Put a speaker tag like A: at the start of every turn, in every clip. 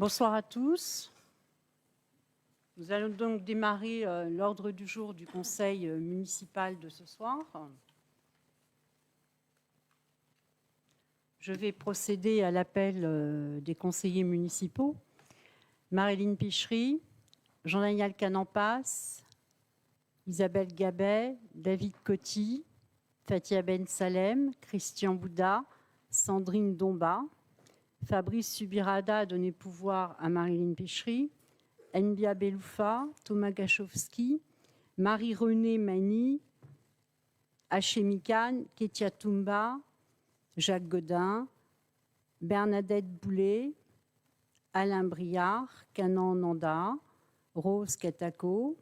A: Bonsoir à tous. Nous allons donc démarrer l'ordre du jour du conseil municipal de ce soir. Je vais procéder à l'appel des conseillers municipaux. Marilyn Pichery, Jean-Daniel Canampas, Isabelle Gabet, David Coty, Fatia Ben Salem, Christian Bouda, Sandrine Domba. Fabrice Subirada a donné pouvoir à Marilyn Pichery, Enbia Beloufa, Thomas Gachowski, Marie-Renée Mani, Hachemi Khan, Ketia Toumba, Jacques Godin, Bernadette Boulet, Alain Briard, Canan Nanda, Rose Katako,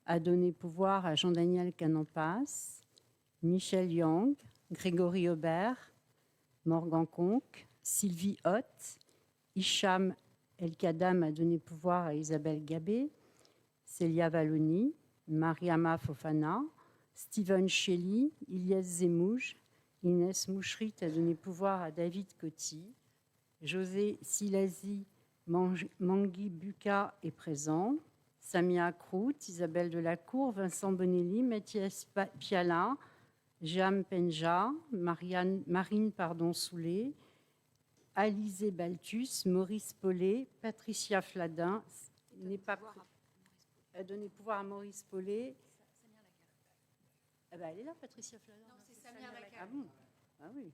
A: a donné pouvoir à Jean-Daniel Canampas, Michel Yang, Grégory Aubert, Morgan Conque, Sylvie Hoth, Hicham El-Kadam a donné pouvoir à Isabelle Gabet, Célia Valloni, Mariama Fofana, Steven Shelley, Ilyes Zemouj, Inès Mouchrit a donné pouvoir à David Coty, José Silazi Mangui Buka est présent, Samia Krout, Isabelle Delacour, Vincent Bonelli, Mathias Piala, Jam Penja, Marine Soulet, Alizé Baltus, Maurice Paulet, Patricia Fladin, a donné pouvoir à Maurice Paulet. Elle est là, Patricia Fladin.
B: Non, c'est Samia Lacar.
A: Ah bon? Ah oui.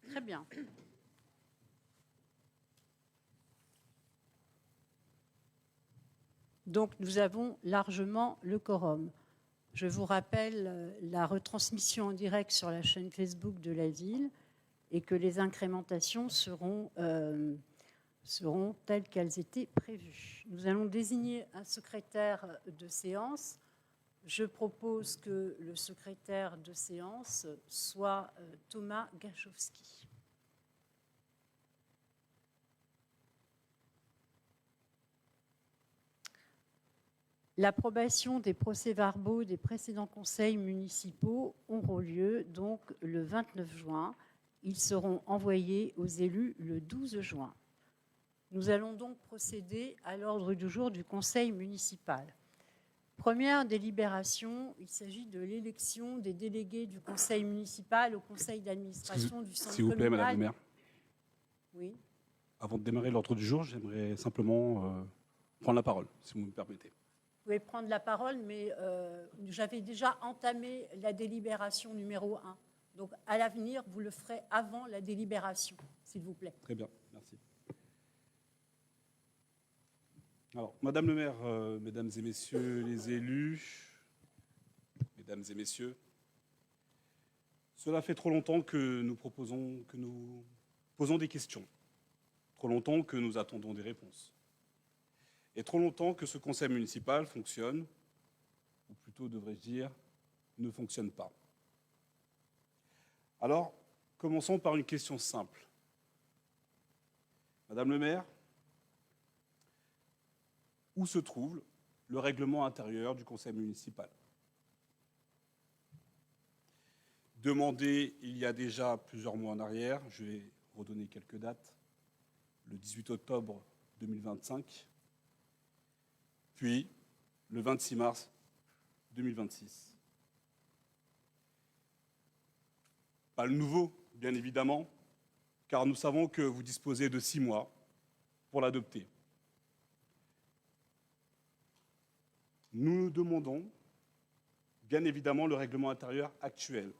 A: Très bien. Donc, nous avons largement le quorum. Je vous rappelle la retransmission en direct sur la chaîne Facebook de la ville et que les incrémentations seront telles qu'elles étaient prévues. Nous allons désigner un secrétaire de séance. Je propose que le secrétaire de séance soit Thomas Gachowski. L'approbation des procès-verbaux des précédents conseils municipaux auront lieu donc le 29 juin. Ils seront envoyés aux élus le 12 juin. Nous allons donc procéder à l'ordre du jour du conseil municipal. Première délibération, il s'agit de l'élection des délégués du conseil municipal au conseil d'administration du centre communal.
C: S'il vous plaît, Madame le maire.
A: Oui.
C: Avant de démarrer l'ordre du jour, j'aimerais simplement prendre la parole, si vous me permettez.
A: Vous pouvez prendre la parole, mais j'avais déjà entamé la délibération numéro 1. Donc, à l'avenir, vous le ferez avant la délibération, s'il vous plaît.
C: Très bien, merci. Alors, Madame le maire, Mesdames et Messieurs les élus, Mesdames et Messieurs, cela fait trop longtemps que nous posons des questions, trop longtemps que nous attendons des réponses. Et trop longtemps que ce conseil municipal fonctionne, ou plutôt devrais-je dire, ne fonctionne pas. Alors, commençons par une question simple. Madame le maire, où se trouve le règlement intérieur du conseil municipal? Demandé il y a déjà plusieurs mois en arrière, je vais redonner quelques dates, le 18 octobre 2025, puis le 26 mars 2026. Pas le nouveau, bien évidemment, car nous savons que vous disposez de 6 mois pour l'adopter. Nous demandons, bien évidemment, le règlement intérieur actuel,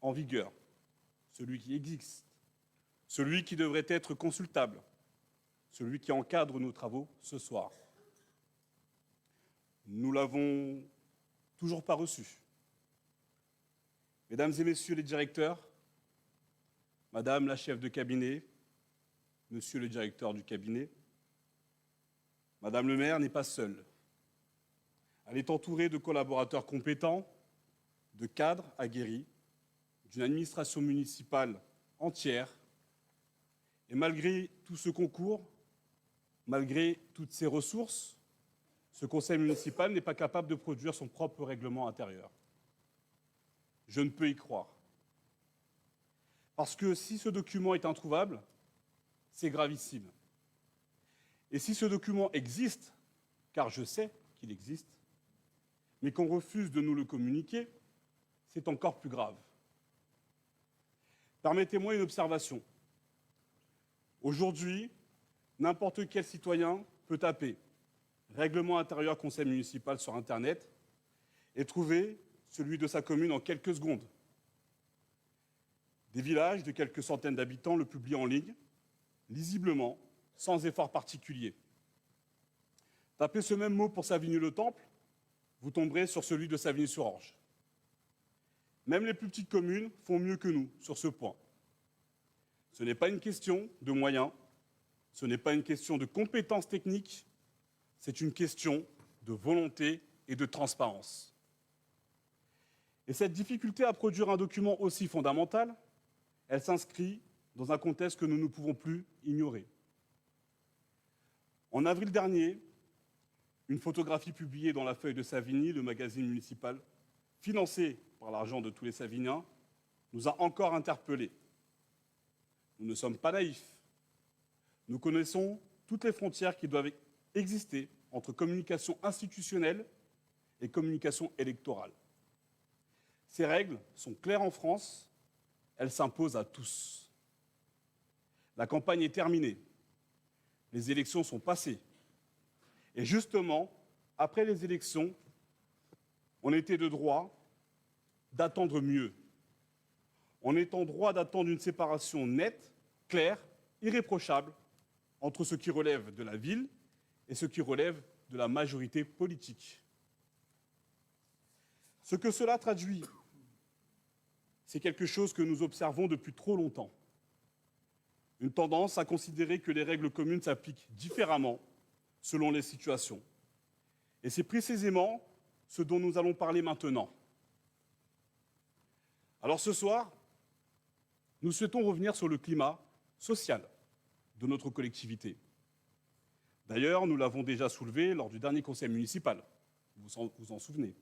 C: en vigueur, celui qui existe, celui qui devrait être consultable, celui qui encadre nos travaux ce soir. Nous ne l'avons toujours pas reçu. Mesdames et Messieurs les directeurs, Madame la chef de cabinet, Monsieur le directeur du cabinet, Madame le maire n'est pas seule. Elle est entourée de collaborateurs compétents, de cadres aguerris, d'une administration municipale entière. Et malgré tout ce concours, malgré toutes ces ressources, ce conseil municipal n'est pas capable de produire son propre règlement intérieur. Je ne peux y croire. Parce que si ce document est introuvable, c'est gravissime. Et si ce document existe, car je sais qu'il existe, mais qu'on refuse de nous le communiquer, c'est encore plus grave. Permettez-moi une observation. Aujourd'hui, n'importe quel citoyen peut taper règlement intérieur conseil municipal sur Internet et trouver celui de sa commune en quelques secondes. Des villages de quelques centaines d'habitants le publient en ligne, lisiblement, sans effort particulier. Tapez ce même mot pour Savigny-le-Temple, vous tomberez sur celui de Savigny-sur-Orge. Même les plus petites communes font mieux que nous sur ce point. Ce n'est pas une question de moyens, ce n'est pas une question de compétences techniques, c'est une question de volonté et de transparence. Et cette difficulté à produire un document aussi fondamental, elle s'inscrit dans un contexte que nous ne pouvons plus ignorer. En avril dernier, une photographie publiée dans la Feuille de Savigny, le magazine municipal, financé par l'argent de tous les Savigniens, nous a encore interpellés. Nous ne sommes pas naïfs. Nous connaissons toutes les frontières qui doivent exister entre communication institutionnelle et communication électorale. Ces règles sont claires en France, elles s'imposent à tous. La campagne est terminée, les élections sont passées. Et justement, après les élections, on était de droit d'attendre mieux. On est en droit d'attendre une séparation nette, claire, irréprochable entre ce qui relève de la ville et ce qui relève de la majorité politique. Ce que cela traduit, c'est quelque chose que nous observons depuis trop longtemps. Une tendance à considérer que les règles communes s'appliquent différemment selon les situations. Et c'est précisément ce dont nous allons parler maintenant. Alors ce soir, nous souhaitons revenir sur le climat social de notre collectivité. D'ailleurs, nous l'avons déjà soulevé lors du dernier conseil municipal. Vous vous en souvenez.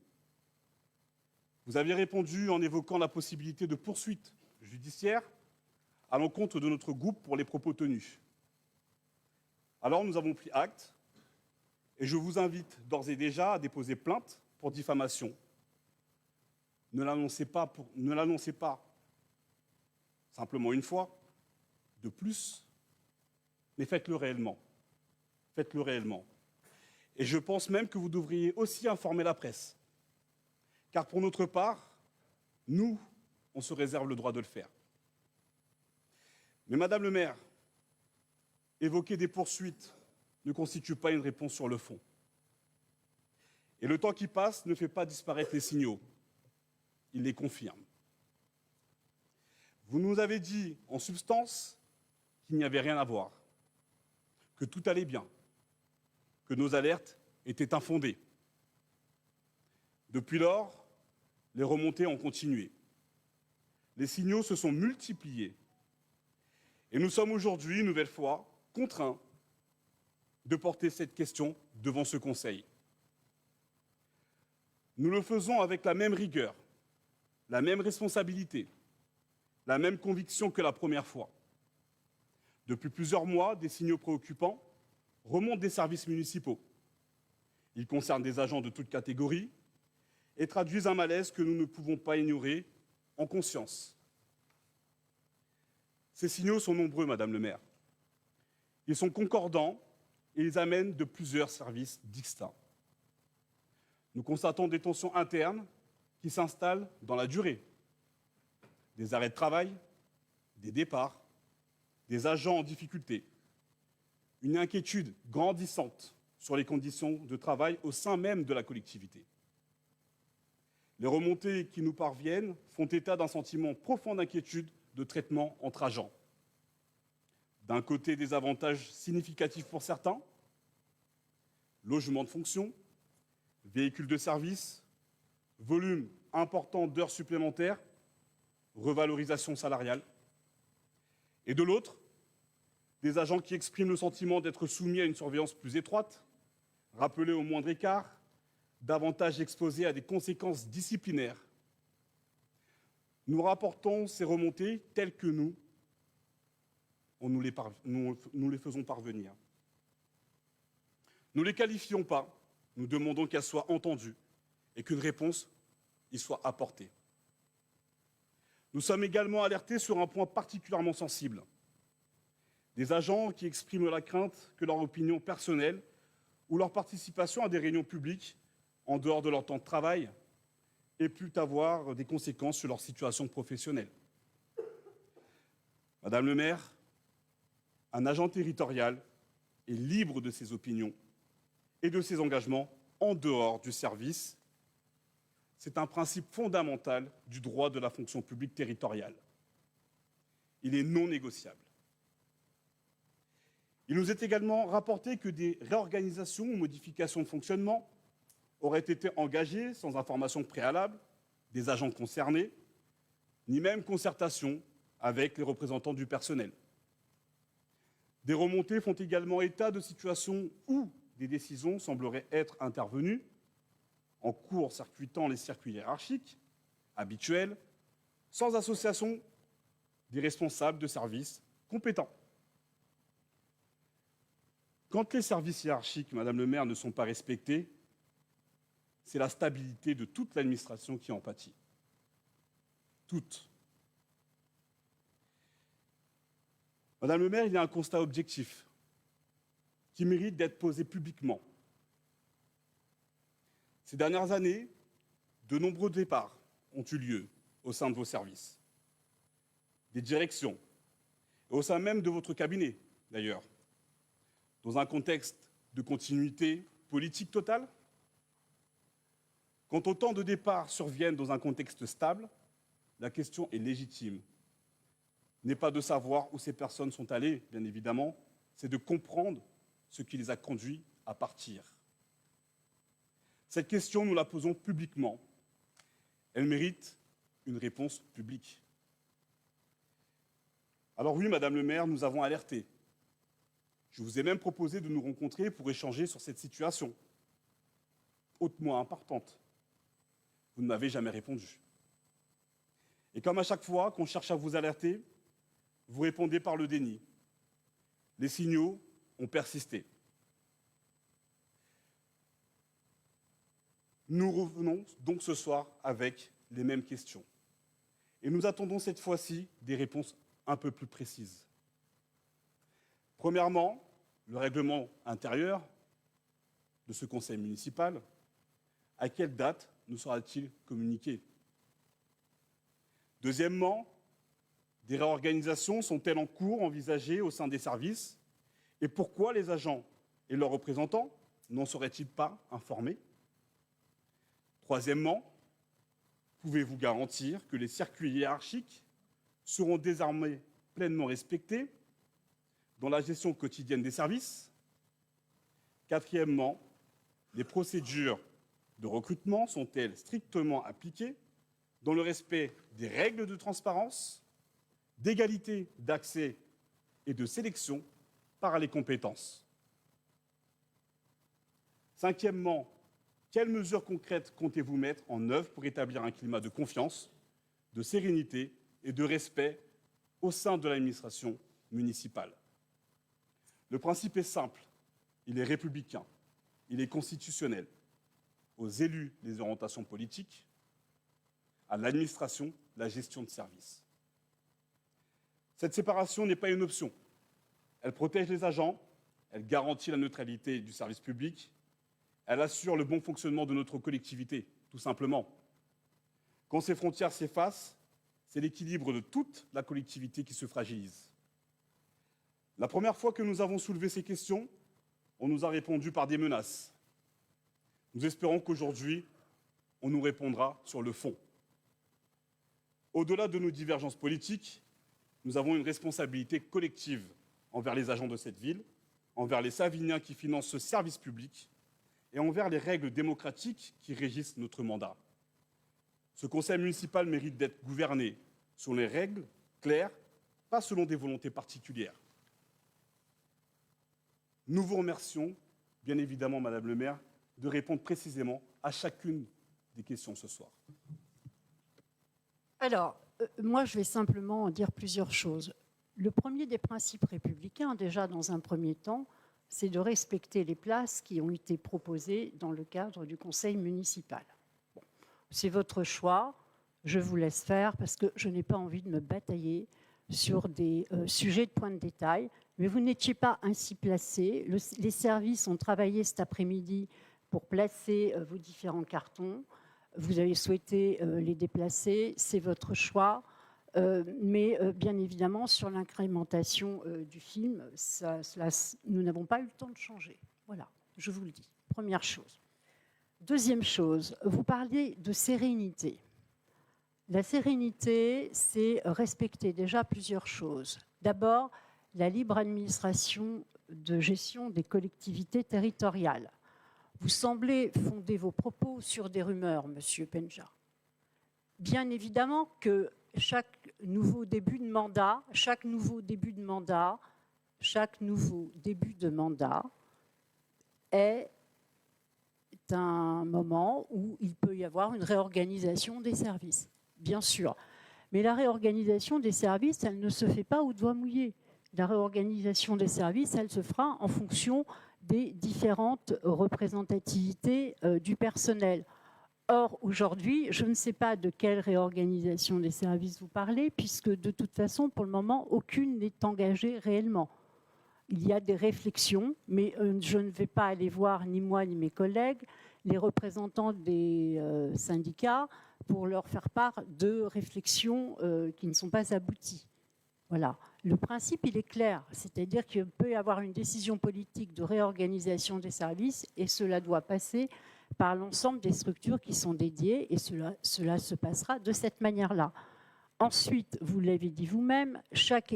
C: Vous aviez répondu en évoquant la possibilité de poursuites judiciaires à l'encontre de notre groupe pour les propos tenus. Alors nous avons pris acte et je vous invite d'ores et déjà à déposer plainte pour diffamation. Ne l'annoncez pas simplement une fois, de plus, mais faites-le réellement. Faites-le réellement. Et je pense même que vous devriez aussi informer la presse. Car pour notre part, nous, on se réserve le droit de le faire. Mais Madame le maire, évoquer des poursuites ne constitue pas une réponse sur le fond. Et le temps qui passe ne fait pas disparaître les signaux. Il les confirme. Vous nous avez dit, en substance, qu'il n'y avait rien à voir, que tout allait bien, que nos alertes étaient infondées. Depuis lors, les remontées ont continué. Les signaux se sont multipliés. Et nous sommes aujourd'hui, une nouvelle fois, contraints de porter cette question devant ce Conseil. Nous le faisons avec la même rigueur, la même responsabilité, la même conviction que la première fois. Depuis plusieurs mois, des signaux préoccupants remontent des services municipaux. Ils concernent des agents de toutes catégories et traduisent un malaise que nous ne pouvons pas ignorer en conscience. Ces signaux sont nombreux, Madame le maire. Ils sont concordants et ils amènent de plusieurs services distincts. Nous constatons des tensions internes qui s'installent dans la durée. Des arrêts de travail, des départs, des agents en difficulté, une inquiétude grandissante sur les conditions de travail au sein même de la collectivité. Les remontées qui nous parviennent font état d'un sentiment profond d'inquiétude de traitement entre agents. D'un côté, des avantages significatifs pour certains, logement de fonction, véhicules de service, volume important d'heures supplémentaires, revalorisation salariale. Et de l'autre, des agents qui expriment le sentiment d'être soumis à une surveillance plus étroite, rappelés au moindre écart, davantage exposés à des conséquences disciplinaires. Nous rapportons ces remontées telles que nous les faisons parvenir. Nous ne les qualifions pas, nous demandons qu'elles soient entendues et qu'une réponse y soit apportée. Nous sommes également alertés sur un point particulièrement sensible. Des agents qui expriment la crainte que leur opinion personnelle ou leur participation à des réunions publiques en dehors de leur temps de travail ait pu avoir des conséquences sur leur situation professionnelle. Madame le maire, un agent territorial est libre de ses opinions et de ses engagements en dehors du service. C'est un principe fondamental du droit de la fonction publique territoriale. Il est non négociable. Il nous est également rapporté que des réorganisations ou modifications de fonctionnement auraient été engagées sans information préalable des agents concernés, ni même concertation avec les représentants du personnel. Des remontées font également état de situations où des décisions sembleraient être intervenues en court-circuitant les circuits hiérarchiques habituels, sans association des responsables de services compétents. Quand les services hiérarchiques, Madame le maire, ne sont pas respectés, c'est la stabilité de toute l'administration qui en pâtit. Toute. Madame le maire, il y a un constat objectif qui mérite d'être posé publiquement. Ces dernières années, de nombreux départs ont eu lieu au sein de vos services, des directions, et au sein même de votre cabinet, d'ailleurs. Dans un contexte de continuité politique totale? Quand autant de départs surviennent dans un contexte stable, la question est légitime. N'est pas de savoir où ces personnes sont allées, bien évidemment, c'est de comprendre ce qui les a conduits à partir. Cette question, nous la posons publiquement. Elle mérite une réponse publique. Alors oui, Madame le maire, nous avons alerté. Je vous ai même proposé de nous rencontrer pour échanger sur cette situation, hautement importante. Vous ne m'avez jamais répondu. Et comme à chaque fois qu'on cherche à vous alerter, vous répondez par le déni. Les signaux ont persisté. Nous revenons donc ce soir avec les mêmes questions. Et nous attendons cette fois-ci des réponses un peu plus précises. Premièrement, le règlement intérieur de ce conseil municipal, à quelle date nous sera-t-il communiqué? Deuxièmement, des réorganisations sont-elles en cours envisagées au sein des services? Et pourquoi les agents et leurs représentants n'en seraient-ils pas informés? Troisièmement, pouvez-vous garantir que les circuits hiérarchiques seront désormais pleinement respectés dans la gestion quotidienne des services? Quatrièmement, les procédures de recrutement sont-elles strictement appliquées dans le respect des règles de transparence, d'égalité d'accès et de sélection par les compétences? Cinquièmement, quelles mesures concrètes comptez-vous mettre en œuvre pour établir un climat de confiance, de sérénité et de respect au sein de l'administration municipale? Le principe est simple, il est républicain, il est constitutionnel. Aux élus, les orientations politiques, à l'administration, la gestion de services. Cette séparation n'est pas une option. Elle protège les agents, elle garantit la neutralité du service public, elle assure le bon fonctionnement de notre collectivité, tout simplement. Quand ces frontières s'effacent, c'est l'équilibre de toute la collectivité qui se fragilise. La première fois que nous avons soulevé ces questions, on nous a répondu par des menaces. Nous espérons qu'aujourd'hui, on nous répondra sur le fond. Au-delà de nos divergences politiques, nous avons une responsabilité collective envers les agents de cette ville, envers les Saviniens qui financent ce service public et envers les règles démocratiques qui régissent notre mandat. Ce conseil municipal mérite d'être gouverné sur les règles claires, pas selon des volontés particulières. Nous vous remercions, bien évidemment, Madame le maire, de répondre précisément à chacune des questions ce soir.
A: Alors, moi, je vais simplement dire plusieurs choses. Le premier des principes républicains, déjà dans un premier temps, c'est de respecter les places qui ont été proposées dans le cadre du conseil municipal. Bon, c'est votre choix, je vous laisse faire parce que je n'ai pas envie de me batailler sur des sujets de point de détail, mais vous n'étiez pas ainsi placé. Les services ont travaillé cet après-midi pour placer vos différents cartons. Vous avez souhaité les déplacer, c'est votre choix. Mais bien évidemment, sur l'incrémentation du film, nous n'avons pas eu le temps de changer. Voilà, je vous le dis. Première chose. Deuxième chose, vous parliez de sérénité. La sérénité, c'est respecter déjà plusieurs choses. D'abord, la libre administration de gestion des collectivités territoriales. Vous semblez fonder vos propos sur des rumeurs, Monsieur Penja. Bien évidemment que chaque nouveau début de mandat est un moment où il peut y avoir une réorganisation des services, bien sûr. Mais la réorganisation des services, elle ne se fait pas au doigt mouillé. La réorganisation des services, elle se fera en fonction des différentes représentativités du personnel. Or, aujourd'hui, je ne sais pas de quelle réorganisation des services vous parlez, puisque de toute façon, pour le moment, aucune n'est engagée réellement. Il y a des réflexions, mais je ne vais pas aller voir, ni moi ni mes collègues, les représentants des syndicats pour leur faire part de réflexions qui ne sont pas abouties. Voilà. Le principe, il est clair, c'est-à-dire qu'il peut y avoir une décision politique de réorganisation des services et cela doit passer par l'ensemble des structures qui sont dédiées et cela se passera de cette manière-là. Ensuite, vous l'avez dit vous-même, chaque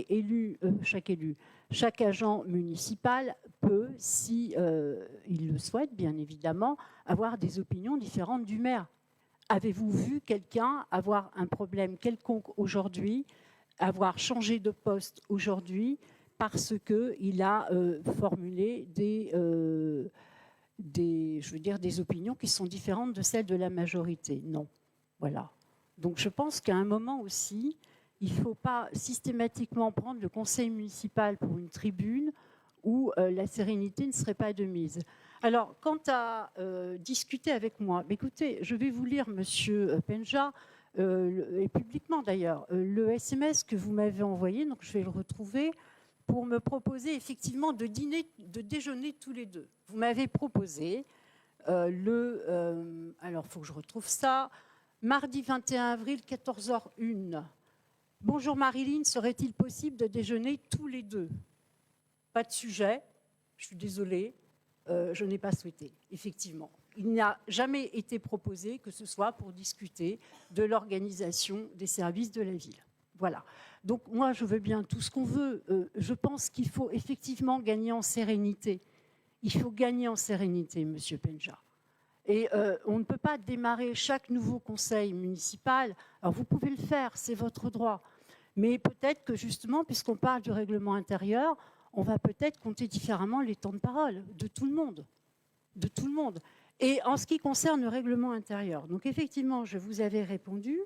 A: agent municipal peut, si il le souhaite, bien évidemment, avoir des opinions différentes du maire. Avez-vous vu quelqu'un avoir un problème quelconque aujourd'hui, avoir changé de poste aujourd'hui parce qu'il a formulé des opinions qui sont différentes de celles de la majorité? Non. Voilà. Donc je pense qu'à un moment aussi, il ne faut pas systématiquement prendre le conseil municipal pour une tribune où la sérénité ne serait pas de mise. Alors, quant à discuter avec moi, écoutez, je vais vous lire, Monsieur Penja, et publiquement d'ailleurs, le SMS que vous m'avez envoyé, donc je vais le retrouver, pour me proposer effectivement de déjeuner tous les deux. Vous m'avez proposé alors il faut que je retrouve ça, mardi 21 avril, 14h01. Bonjour Marilyn, serait-il possible de déjeuner tous les deux? Pas de sujet, je suis désolée, je n'ai pas souhaité, effectivement. Il n'a jamais été proposé que ce soit pour discuter de l'organisation des services de la ville. Voilà. Donc moi, je veux bien tout ce qu'on veut. Je pense qu'il faut effectivement gagner en sérénité. Il faut gagner en sérénité, Monsieur Penja. Et on ne peut pas démarrer chaque nouveau conseil municipal. Alors vous pouvez le faire, c'est votre droit. Mais peut-être que justement, puisqu'on parle du règlement intérieur, on va peut-être compter différemment les temps de parole de tout le monde. De tout le monde. Et en ce qui concerne le règlement intérieur, donc effectivement, je vous avais répondu.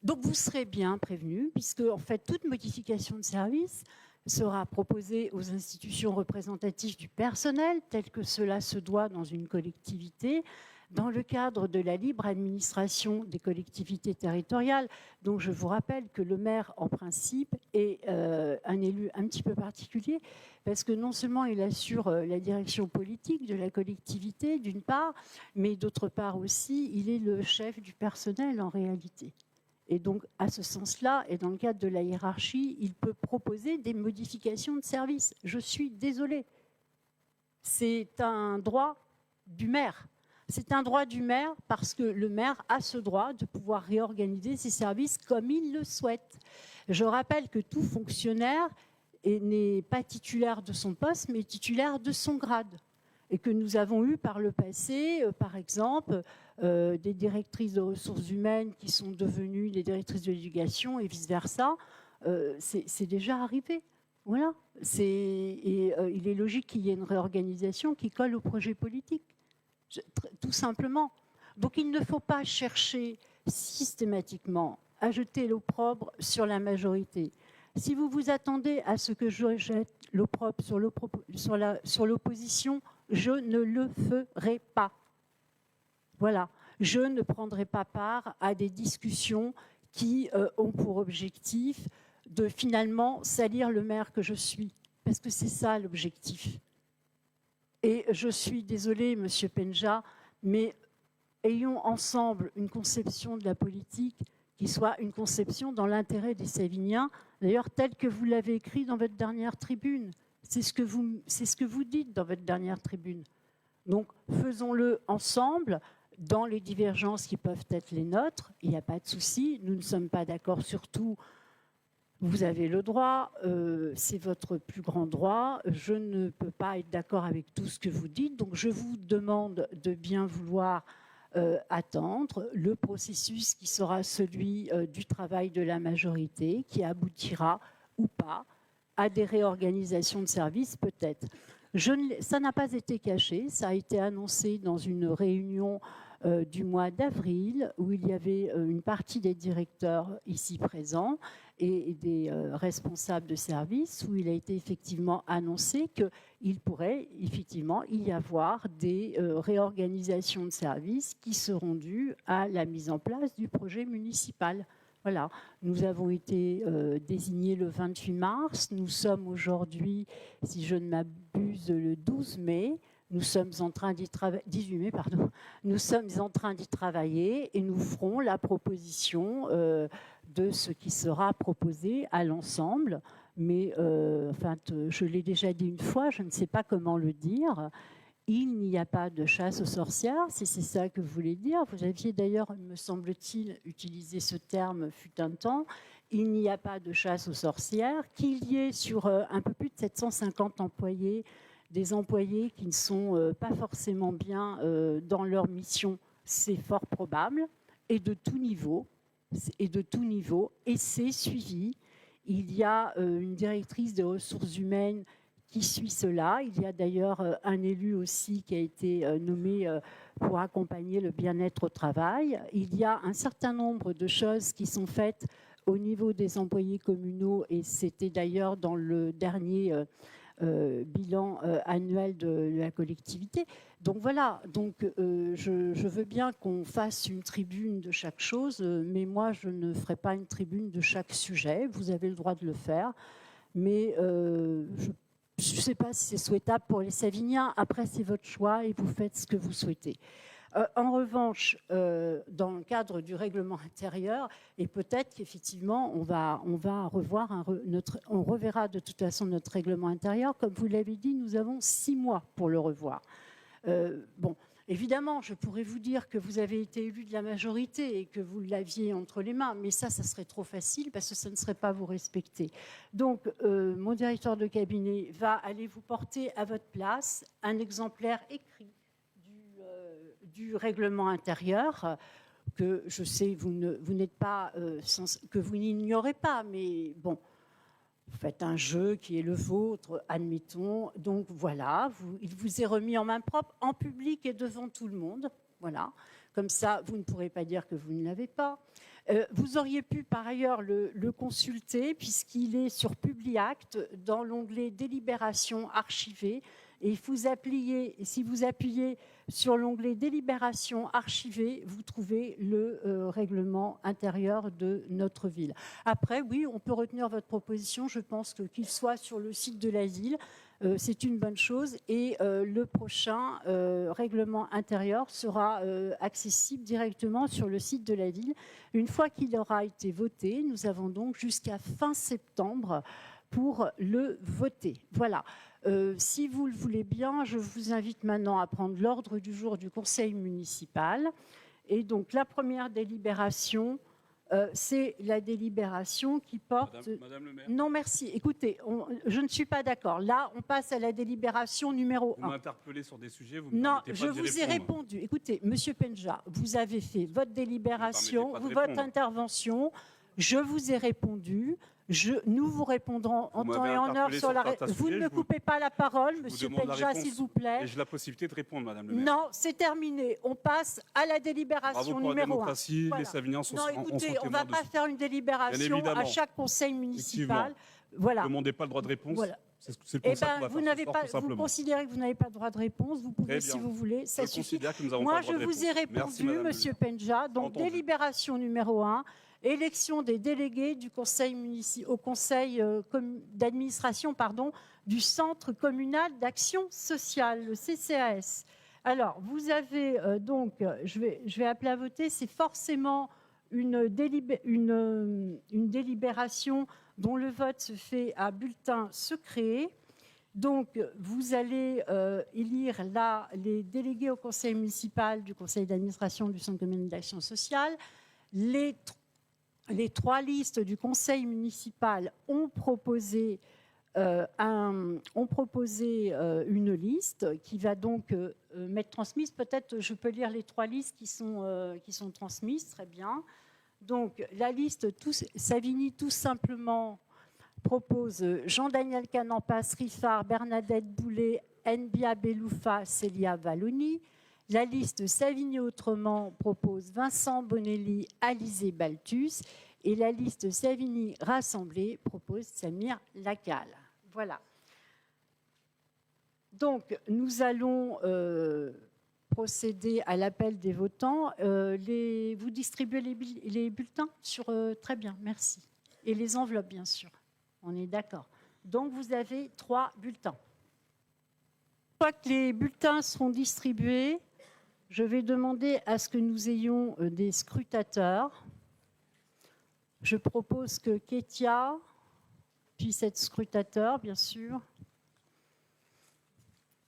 A: Donc vous serez bien prévenus, puisque en fait toute modification de service sera proposée aux institutions représentatives du personnel, tel que cela se doit dans une collectivité, dans le cadre de la libre administration des collectivités territoriales. Donc je vous rappelle que le maire, en principe, est un élu un petit peu particulier, parce que non seulement il assure la direction politique de la collectivité, d'une part, mais d'autre part aussi, il est le chef du personnel en réalité. Et donc, à ce sens-là, et dans le cadre de la hiérarchie, il peut proposer des modifications de service. Je suis désolée. C'est un droit du maire. C'est un droit du maire parce que le maire a ce droit de pouvoir réorganiser ses services comme il le souhaite. Je rappelle que tout fonctionnaire n'est pas titulaire de son poste, mais titulaire de son grade. Et que nous avons eu par le passé, par exemple, des directrices de ressources humaines qui sont devenues des directrices de l'éducation et vice-versa. C'est déjà arrivé. Voilà. Il est logique qu'il y ait une réorganisation qui colle au projet politique. Tout simplement. Donc il ne faut pas chercher systématiquement à jeter l'opprobre sur la majorité. Si vous vous attendez à ce que je jette l'opprobre sur l'opposition, je ne le ferai pas. Voilà, je ne prendrai pas part à des discussions qui ont pour objectif de finalement salir le maire que je suis, parce que c'est ça l'objectif. Et je suis désolée, Monsieur Penja, mais ayons ensemble une conception de la politique qui soit une conception dans l'intérêt des Saviniens, d'ailleurs tel que vous l'avez écrit dans votre dernière tribune. C'est ce que vous dites dans votre dernière tribune. Donc faisons-le ensemble, dans les divergences qui peuvent être les nôtres, il n'y a pas de souci, nous ne sommes pas d'accord sur tout, vous avez le droit, c'est votre plus grand droit, je ne peux pas être d'accord avec tout ce que vous dites, donc je vous demande de bien vouloir attendre le processus qui sera celui du travail de la majorité, qui aboutira ou pas à des réorganisations de services, peut-être. Ça n'a pas été caché, ça a été annoncé dans une réunion du mois d'avril, où il y avait une partie des directeurs ici présents et des responsables de service, où il a été effectivement annoncé qu'il pourrait effectivement y avoir des réorganisations de services qui seront dues à la mise en place du projet municipal. Voilà, nous avons été désignés le 28 mars, nous sommes aujourd'hui, si je ne m'abuse, le 12 mai, nous sommes en train d'y travailler, 18 mai, pardon, nous sommes en train d'y travailler et nous ferons la proposition de ce qui sera proposé à l'ensemble. Mais enfin, je l'ai déjà dit une fois, je ne sais pas comment le dire. Il n'y a pas de chasse aux sorcières, si c'est ça que vous voulez dire. Vous aviez d'ailleurs, me semble-t-il, utilisé ce terme fut un temps. Il n'y a pas de chasse aux sorcières. Qu'il y ait sur un peu plus de 750 employés, des employés qui ne sont pas forcément bien dans leur mission, c'est fort probable, et de tout niveau, et c'est suivi. Il y a une directrice des ressources humaines qui suit cela. Il y a d'ailleurs un élu aussi qui a été nommé pour accompagner le bien-être au travail. Il y a un certain nombre de choses qui sont faites au niveau des employés communaux, et c'était d'ailleurs dans le dernier bilan annuel de la collectivité. Donc voilà, donc, je veux bien qu'on fasse une tribune de chaque chose, mais moi je ne ferai pas une tribune de chaque sujet. Vous avez le droit de le faire, mais je ne sais pas si c'est souhaitable pour les Saviniens. Après, c'est votre choix et vous faites ce que vous souhaitez. En revanche, dans le cadre du règlement intérieur, et peut-être qu'effectivement, on va revoir on reverra de toute façon notre règlement intérieur. Comme vous l'avez dit, nous avons 6 mois pour le revoir. Bon, évidemment, je pourrais vous dire que vous avez été élu de la majorité et que vous l'aviez entre les mains, mais ça serait trop facile parce que ça ne serait pas vous respecter. Donc, mon directeur de cabinet va aller vous porter à votre place un exemplaire écrit du règlement intérieur, que je sais vous n'êtes pas, que vous n'ignorez pas, mais bon, vous faites un jeu qui est le vôtre, admettons. Donc voilà, il vous est remis en main propre, en public et devant tout le monde. Voilà, comme ça, vous ne pourrez pas dire que vous ne l'avez pas. Vous auriez pu par ailleurs le consulter, puisqu'il est sur Publiact, dans l'onglet Délibération archivée. Et si vous appuyez sur l'onglet Délibération archivée, vous trouvez le règlement intérieur de notre ville. Après, oui, on peut retenir votre proposition. Je pense qu'il soit sur le site de la ville, c'est une bonne chose. Et le prochain règlement intérieur sera accessible directement sur le site de la ville. Une fois qu'il aura été voté, nous avons donc jusqu'à fin septembre pour le voter. Voilà. Si vous le voulez bien, je vous invite maintenant à prendre l'ordre du jour du conseil municipal. Et donc, la première délibération, c'est la délibération qui porte...
C: Madame le maire.
A: Non, merci. Écoutez, je ne suis pas d'accord. Là, on passe à la délibération numéro 1.
C: Vous m'interpellez sur des sujets, vous me
A: Non,
C: permettez pas
A: je
C: d'y
A: vous ai
C: répondre.
A: répondu. Écoutez, Monsieur Penja, vous avez fait votre délibération,
C: Vous me permettez pas de
A: votre
C: répondre.
A: intervention. Je vous ai répondu. Nous vous répondrons en temps et en heure sur la réponse. Vous ne me coupez pas la parole, Monsieur Penja, s'il vous plaît.
C: Et j'ai la possibilité de répondre, Madame le maire.
A: Non, c'est terminé. On passe à la délibération numéro 1.
C: Bravo pour la démocratie, les Savignans sont
A: Non, écoutez, on ne va pas faire une délibération à chaque conseil municipal. Voilà.
C: Ne demandez pas le droit de réponse.
A: Voilà.
C: C'est comme ça qu'on va
A: vous
C: faire ce soir, tout
A: vous
C: simplement.
A: considérez que vous n'avez pas de droit de réponse, vous pouvez si vous voulez, ça suffit. Moi, je vous ai répondu, Monsieur Penja, donc délibération numéro 1, élection des délégués du au conseil d'administration du Centre communal d'action sociale, le CCAS. Alors, vous avez donc, je vais appeler à voter, c'est forcément une délibération dont le vote se fait à bulletin secret. Donc, vous allez élire là les délégués au conseil municipal du conseil d'administration du Centre communal d'action sociale. Les 3 listes du conseil municipal ont proposé une liste qui va donc m'être transmise. Peut-être je peux lire les 3 listes qui sont transmises, très bien. Donc, la liste Savigny, tout simplement, propose Jean-Daniel Canampas, Riffard, Bernadette Boulet, Nbia Beloufa, Célia Valloni. La liste Savigny Autrement propose Vincent Bonelli, Alizé Balthus. Et la liste Savigny Rassemblée propose Samir Lacal. Voilà. Donc, nous allons procéder à l'appel des votants. Vous distribuez les bulletins très bien, merci. Et les enveloppes, bien sûr. On est d'accord. Donc, vous avez 3 bulletins. Une fois que les bulletins seront distribués, je vais demander à ce que nous ayons des scrutateurs. Je propose que Kétia puisse être scrutateur, bien sûr.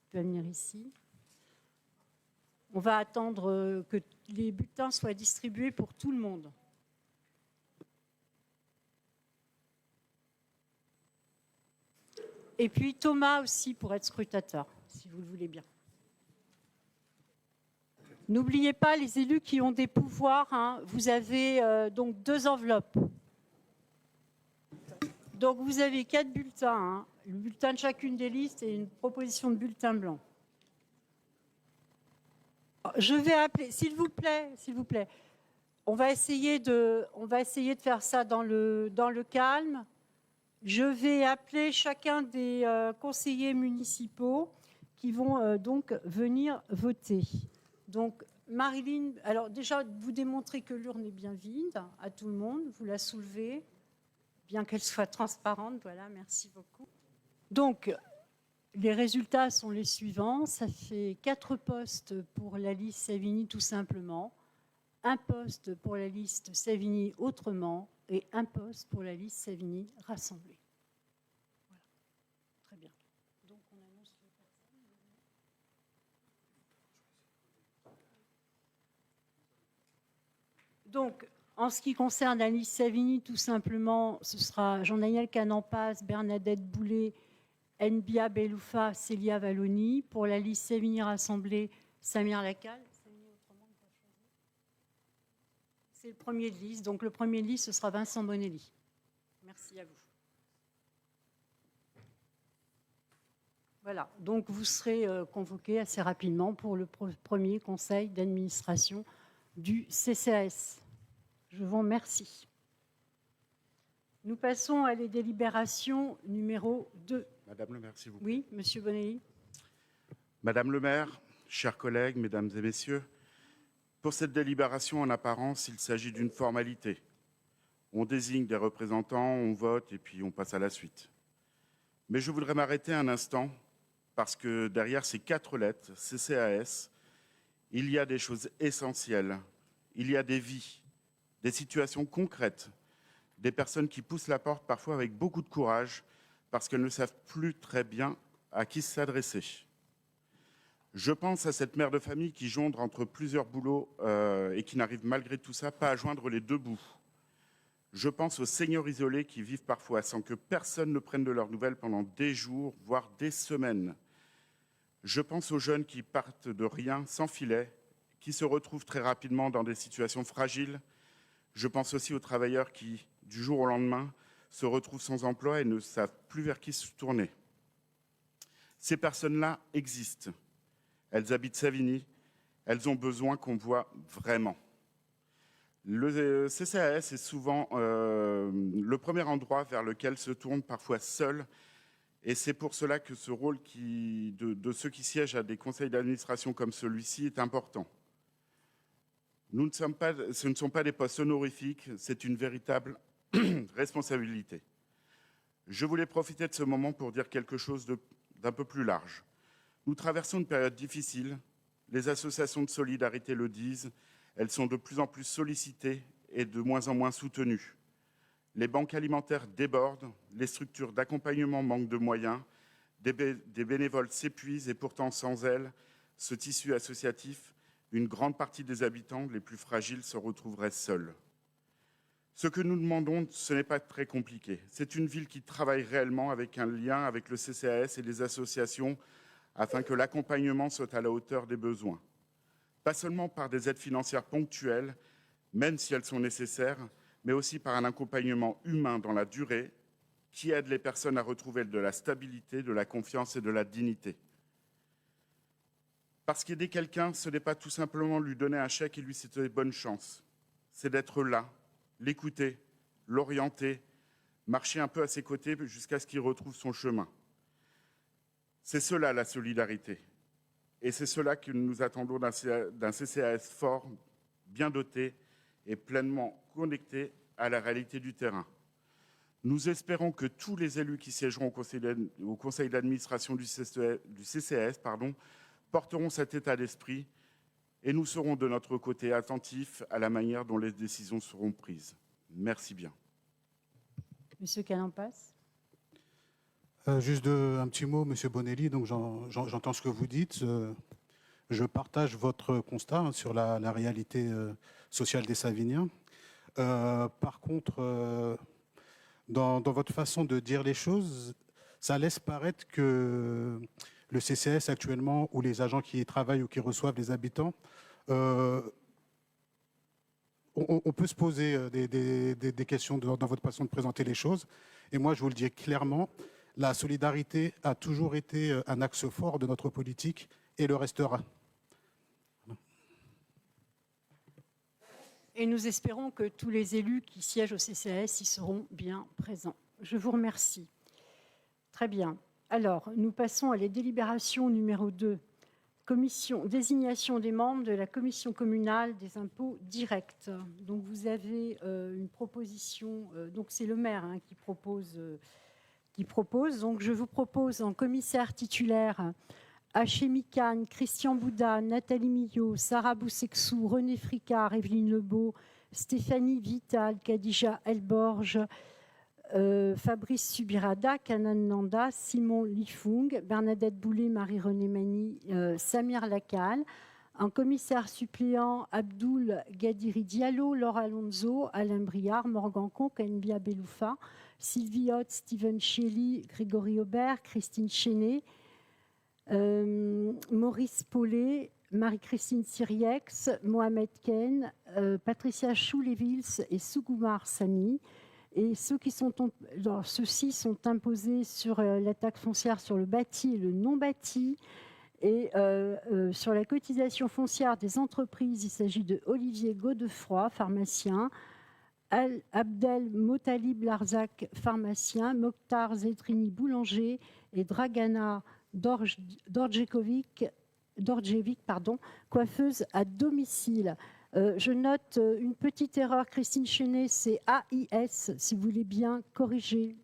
A: Tu vas venir ici. On va attendre que les bulletins soient distribués pour tout le monde. Et puis Thomas aussi pour être scrutateur, si vous le voulez bien. N'oubliez pas les élus qui ont des pouvoirs. Hein. Vous avez donc 2 enveloppes. Donc vous avez 4 bulletins. Hein. Le bulletin de chacune des listes et une proposition de bulletin blanc. Je vais appeler, s'il vous plaît. On va essayer de faire ça dans le calme. Je vais appeler chacun des conseillers municipaux qui vont donc venir voter. Donc, Marilyn, alors déjà, vous démontrez que l'urne est bien vide à tout le monde. Vous la soulevez, bien qu'elle soit transparente. Voilà, merci beaucoup. Donc, les résultats sont les suivants. Ça fait 4 postes pour la liste Savigny tout simplement, 1 poste pour la liste Savigny autrement et 1 poste pour la liste Savigny rassemblée. Voilà. Très bien. Donc, on annonce les personnes. Donc, en ce qui concerne la liste Savigny, tout simplement, ce sera Jean-Daniel Canampas, Bernadette Boulet, Nbia Beloufa, Célia Valloni. Pour la liste Savigny rassemblée, Samir Lacal. C'est le premier de liste. Donc le premier de liste, ce sera Vincent Bonelli. Merci à vous. Voilà. Donc vous serez convoqué assez rapidement pour le premier conseil d'administration du CCAS. Je vous remercie. Nous passons à les délibérations numéro 2.
B: Madame le maire, s'il vous plaît.
A: Oui, monsieur Bonelli.
B: Madame le maire, chers collègues, mesdames et messieurs, pour cette délibération, en apparence, il s'agit d'une formalité. On désigne des représentants, on vote et puis on passe à la suite. Mais je voudrais m'arrêter un instant parce que derrière ces 4 lettres, CCAS, il y a des choses essentielles. Il y a des vies, des situations concrètes, des personnes qui poussent la porte parfois avec beaucoup de courage parce qu'elles ne savent plus très bien à qui s'adresser. Je pense à cette mère de famille qui jongle entre plusieurs boulots et qui n'arrive malgré tout ça pas à joindre les 2 bouts. Je pense aux seniors isolés qui vivent parfois sans que personne ne prenne de leurs nouvelles pendant des jours, voire des semaines. Je pense aux jeunes qui partent de rien, sans filet, qui se retrouvent très rapidement dans des situations fragiles. Je pense aussi aux travailleurs qui du jour au lendemain, se retrouvent sans emploi et ne savent plus vers qui se tourner. Ces personnes-là existent. Elles habitent Savigny. Elles ont besoin qu'on voit vraiment. Le CCAS est souvent le premier endroit vers lequel se tournent parfois seuls. Et c'est pour cela que ce rôle de ceux qui siègent à des conseils d'administration comme celui-ci est important. Ce ne sont pas des postes honorifiques, c'est une véritable responsabilité. Je voulais profiter de ce moment pour dire quelque chose d'un peu plus large. Nous traversons une période difficile. Les associations de solidarité le disent. Elles sont de plus en plus sollicitées et de moins en moins soutenues. Les banques alimentaires débordent, les structures d'accompagnement manquent de moyens, des bénévoles s'épuisent et pourtant sans elles, ce tissu associatif, une grande partie des habitants les plus fragiles se retrouveraient seuls. Ce que nous demandons, ce n'est pas très compliqué. C'est une ville qui travaille réellement avec un lien avec le CCAS et les associations afin que l'accompagnement soit à la hauteur des besoins. Pas seulement par des aides financières ponctuelles, même si elles sont nécessaires, mais aussi par un accompagnement humain dans la durée qui aide les personnes à retrouver de la stabilité, de la confiance et de la dignité. Parce qu'aider quelqu'un, ce n'est pas tout simplement lui donner un chèque et lui souhaiter bonne chance. C'est d'être là, l'écouter, l'orienter, marcher un peu à ses côtés jusqu'à ce qu'il retrouve son chemin. C'est cela la solidarité. Et c'est cela que nous attendons d'un CCAS fort, bien doté et pleinement connecté à la réalité du terrain. Nous espérons que tous les élus qui siégeront au conseil d'administration du CCAS porteront cet état d'esprit et nous serons de notre côté attentifs à la manière dont les décisions seront prises. Merci bien.
A: Monsieur Calampas.
D: Juste un petit mot, Monsieur Bonelli. Donc j'entends ce que vous dites. Je partage votre constat sur la réalité sociale des Saviniens. Par contre, dans votre façon de dire les choses, ça laisse paraître que le CCAS actuellement, ou les agents qui y travaillent ou qui reçoivent les habitants, on peut se poser des questions dans votre façon de présenter les choses. Et moi, je vous le dis clairement, la solidarité a toujours été un axe fort de notre politique et le restera.
A: Et nous espérons que tous les élus qui siègent au CCAS y seront bien présents. Je vous remercie. Très bien. Alors, nous passons à la délibération numéro 2. Désignation des membres de la commission communale des impôts directs. Donc, vous avez une proposition. Donc, c'est le maire qui propose. Donc, je vous propose en commissaire titulaire Hachémi Khan, Christian Bouda, Nathalie Millot, Sarah Boussexou, René Fricard, Evelyne Lebeau, Stéphanie Vital, Khadija Elborge, Fabrice Subirada, Kanan Nanda, Simon Lifung, Bernadette Boulet, Marie-Renée Mani, Samir Lacal. En commissaire suppléant, Abdoul Gadiri Diallo, Laura Alonso, Alain Briard, Morgan Conque, Nbia Beloufa, Sylvie Hoth, Steven Shelley, Grégory Aubert, Christine Chenet, Maurice Paulet, Marie-Christine Siriex, Mohamed Ken, Patricia Choulevils et Sougoumar Sami. Et ceux-ci sont imposés sur la taxe foncière sur le bâti et le non bâti. Et sur la cotisation foncière des entreprises, il s'agit de Olivier Godefroy, pharmacien, Abdel Motalib Larzak, pharmacien, Mokhtar Zetrini, boulanger, et Dragana Dordjevic, coiffeuse à domicile. Je note une petite erreur, Christine Chenet, c'est AIS, si vous voulez bien corriger.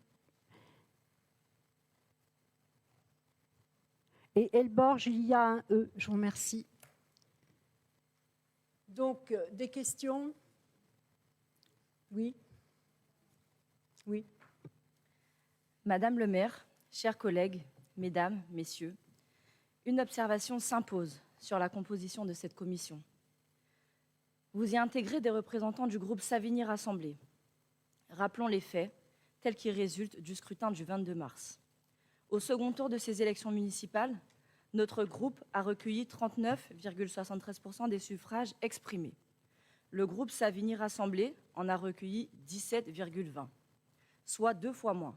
A: Et Elborge, il y a un E. Je vous remercie. Donc, des questions ? Oui. Oui.
E: Madame le maire, chers collègues, mesdames, messieurs, une observation s'impose sur la composition de cette commission. Vous y intégrez des représentants du groupe Savigny Rassemblée. Rappelons les faits tels qu'ils résultent du scrutin du 22 mars. Au second tour de ces élections municipales, notre groupe a recueilli 39,73% des suffrages exprimés. le groupe Savigny Rassemblée en a recueilli 17,20, soit 2 fois moins.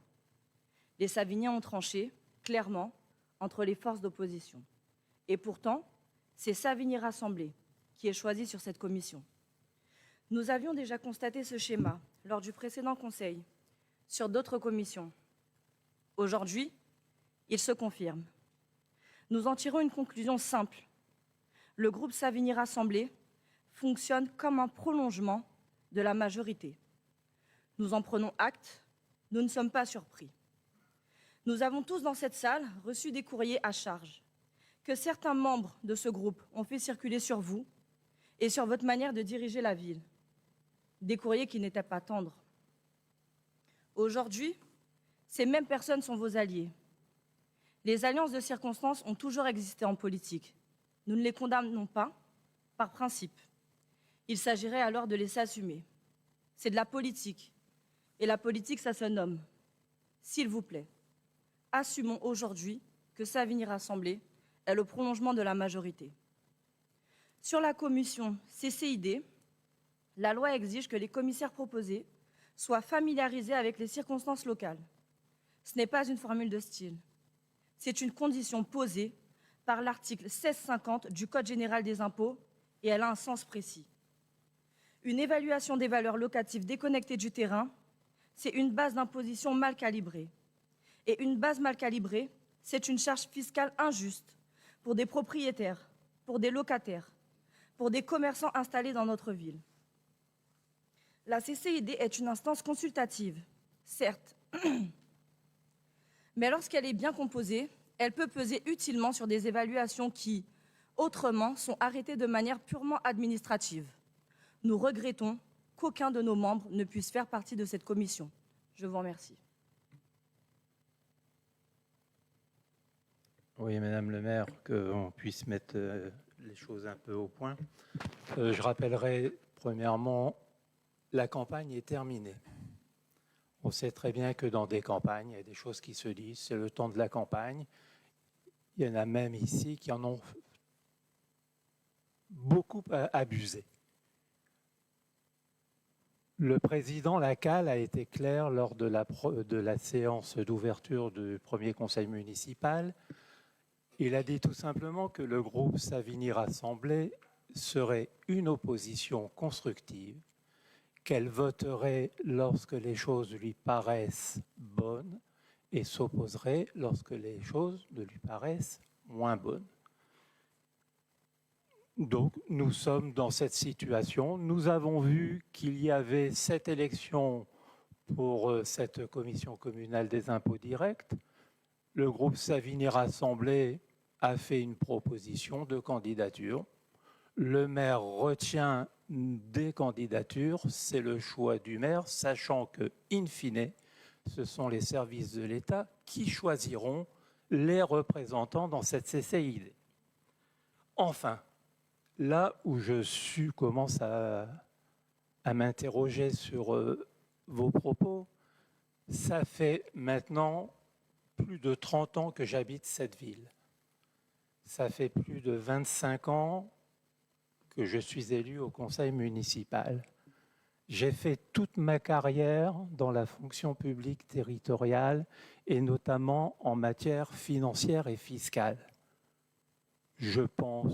E: Les Savigniens ont tranché, clairement, entre les forces d'opposition. Et pourtant, c'est Savigny Rassemblée qui est choisi sur cette commission. Nous avions déjà constaté ce schéma lors du précédent Conseil, sur d'autres commissions. Aujourd'hui, il se confirme. Nous en tirons une conclusion simple. Le groupe Savigny Rassemblée fonctionne comme un prolongement de la majorité. Nous en prenons acte, nous ne sommes pas surpris. Nous avons tous dans cette salle reçu des courriers à charge que certains membres de ce groupe ont fait circuler sur vous et sur votre manière de diriger la ville. Des courriers qui n'étaient pas tendres. Aujourd'hui, ces mêmes personnes sont vos alliés. Les alliances de circonstances ont toujours existé en politique. Nous ne les condamnons pas par principe. Il s'agirait alors de les assumer. C'est de la politique. Et la politique, ça se nomme. S'il vous plaît, assumons aujourd'hui que Savigny Rassemblée est le prolongement de la majorité. Sur la commission CCID, la loi exige que les commissaires proposés soient familiarisés avec les circonstances locales. Ce n'est pas une formule de style. C'est une condition posée par l'article 1650 du Code général des impôts et elle a un sens précis. Une évaluation des valeurs locatives déconnectées du terrain, c'est une base d'imposition mal calibrée. Et une base mal calibrée, c'est une charge fiscale injuste pour des propriétaires, pour des locataires, pour des commerçants installés dans notre ville. La CCID est une instance consultative, certes, mais lorsqu'elle est bien composée, elle peut peser utilement sur des évaluations qui, autrement, sont arrêtées de manière purement administrative. Nous regrettons qu'aucun de nos membres ne puisse faire partie de cette commission. Je vous remercie.
F: Oui, Madame le maire, qu'on puisse mettre les choses un peu au point. Je rappellerai premièrement, la campagne est terminée. On sait très bien que dans des campagnes, il y a des choses qui se disent, c'est le temps de la campagne. Il y en a même ici qui en ont beaucoup abusé. Le président Lacalle a été clair lors de la séance d'ouverture du premier conseil municipal. Il a dit tout simplement que le groupe Savigny Rassemblée serait une opposition constructive, qu'elle voterait lorsque les choses lui paraissent bonnes et s'opposerait lorsque les choses ne lui paraissent moins bonnes. Donc, nous sommes dans cette situation. Nous avons vu qu'il y avait 7 élections pour cette commission communale des impôts directs. Le groupe Savigny Rassemblée a fait une proposition de candidature. Le maire retient des candidatures, c'est le choix du maire, sachant que, in fine, ce sont les services de l'État qui choisiront les représentants dans cette CCID. Enfin, là où je commence à m'interroger sur vos propos, ça fait maintenant plus de 30 ans que j'habite cette ville. Ça fait plus de 25 ans que je suis élu au conseil municipal. J'ai fait toute ma carrière dans la fonction publique territoriale et notamment en matière financière et fiscale. Je pense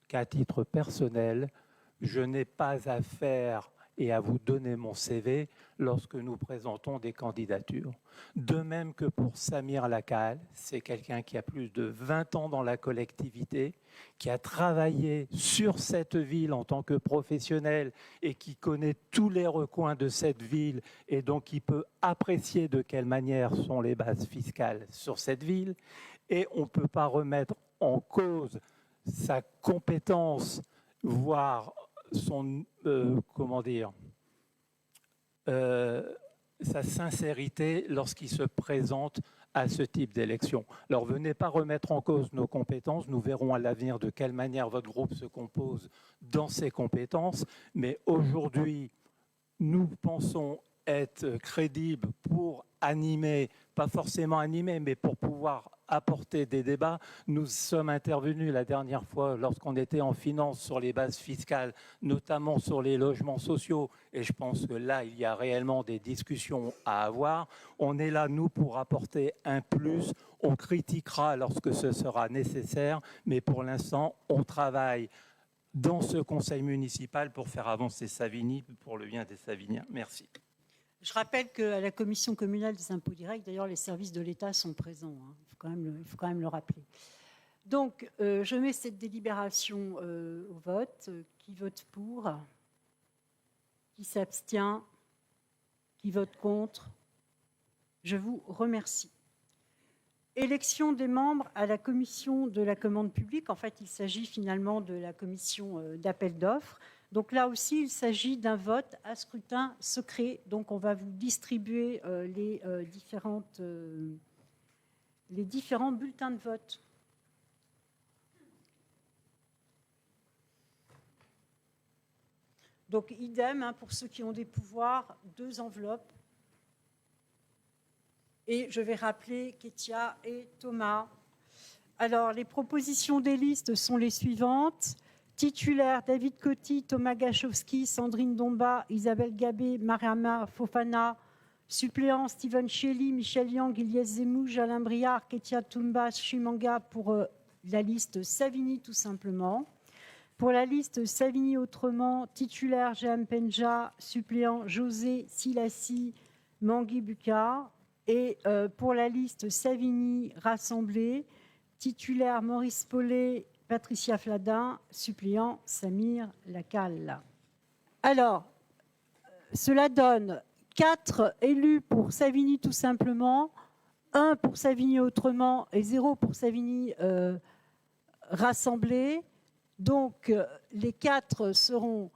F: qu'à titre personnel, je n'ai pas à faire et à vous donner mon CV lorsque nous présentons des candidatures. De même que pour Samir Lacalle, c'est quelqu'un qui a plus de 20 ans dans la collectivité, qui a travaillé sur cette ville en tant que professionnel et qui connaît tous les recoins de cette ville et donc qui peut apprécier de quelle manière sont les bases fiscales sur cette ville. Et on ne peut pas remettre en cause sa compétence, voire son, sa sincérité lorsqu'il se présente à ce type d'élection. Alors, venez pas remettre en cause nos compétences. Nous verrons à l'avenir de quelle manière votre groupe se compose dans ses compétences. Mais aujourd'hui, nous pensons être crédibles pour animer, pas forcément animer, mais pour pouvoir apporter des débats. Nous sommes intervenus la dernière fois lorsqu'on était en finance sur les bases fiscales, notamment sur les logements sociaux. Et je pense que là, il y a réellement des discussions à avoir. On est là, nous, pour apporter un plus. On critiquera lorsque ce sera nécessaire, mais pour l'instant, on travaille dans ce conseil municipal pour faire avancer Savigny pour le bien des Saviniens. Merci.
A: Je rappelle qu'à la commission communale des impôts directs, d'ailleurs, les services de l'État sont présents. Il faut quand même le rappeler. Donc, je mets cette délibération au vote. Qui vote pour? Qui s'abstient? Qui vote contre? Je vous remercie. Élection des membres à la commission de la commande publique. En fait, il s'agit finalement de la commission d'appel d'offres. Donc là aussi, il s'agit d'un vote à scrutin secret. Donc on va vous distribuer les différents bulletins de vote. Donc idem pour ceux qui ont des pouvoirs, 2 enveloppes. Et je vais rappeler Kétia et Thomas. Alors, les propositions des listes sont les suivantes. Titulaire, David Coty, Thomas Gachowski, Sandrine Domba, Isabelle Gabé, Mariama Fofana. Suppléant, Steven Shelley, Michel Yang, Ilyes Zemouj, Alain Briard, Kétia Toumba, Chimanga pour la liste Savigny tout simplement. Pour la liste Savigny autrement, titulaire, Jehan Penja, suppléant, José Silassi, Mangui Buka. Et pour la liste Savigny rassemblée, titulaire Maurice Paulet, Patricia Fladin, suppléant Samir Lacal. Alors, cela donne 4 élus pour Savigny tout simplement, 1 pour Savigny autrement et 0 pour Savigny rassemblée. Donc, les 4 seront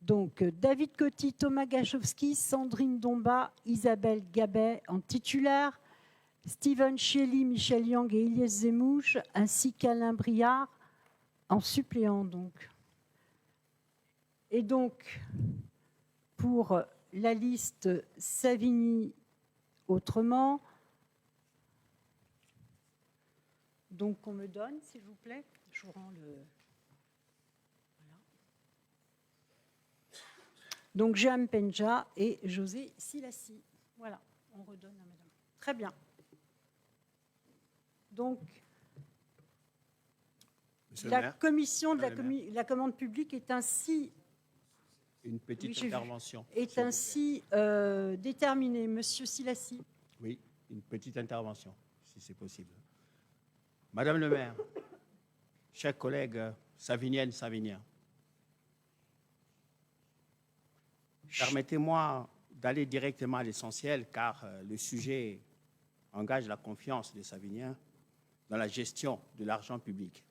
A: donc David Coty, Thomas Gachowski, Sandrine Domba, Isabelle Gabet en titulaire, Steven Shelley, Michel Yang et Ilyes Zemouj, ainsi qu'Alain Briard en suppléant. Donc. Et donc, pour la liste Savigny autrement, donc qu'on me donne, s'il vous plaît, je vous rends le... Donc, Jehan Penja et José Silassi. Voilà, on redonne à madame. Très bien. Donc, la commission de la commande publique est ainsi...
G: Une petite intervention.
A: Est ainsi déterminée. Monsieur Silassi.
G: Oui, une petite intervention, si c'est possible. Madame le maire, chers collègues saviniennes, saviniens, permettez-moi d'aller directement à l'essentiel, car le sujet engage la confiance des Saviniens dans la gestion de l'argent public.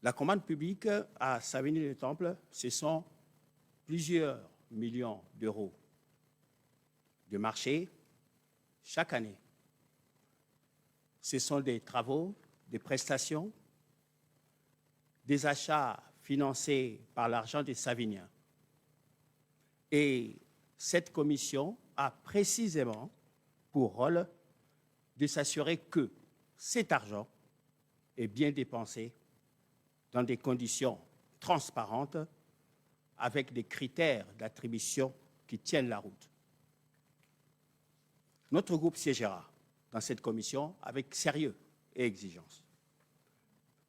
G: La commande publique à Savigny-le-Temple, ce sont plusieurs millions d'euros de marché chaque année. Ce sont des travaux, des prestations, des achats financés par l'argent des Saviniens. Et cette commission a précisément pour rôle de s'assurer que cet argent est bien dépensé dans des conditions transparentes avec des critères d'attribution qui tiennent la route. Notre groupe siégera dans cette commission avec sérieux et exigence.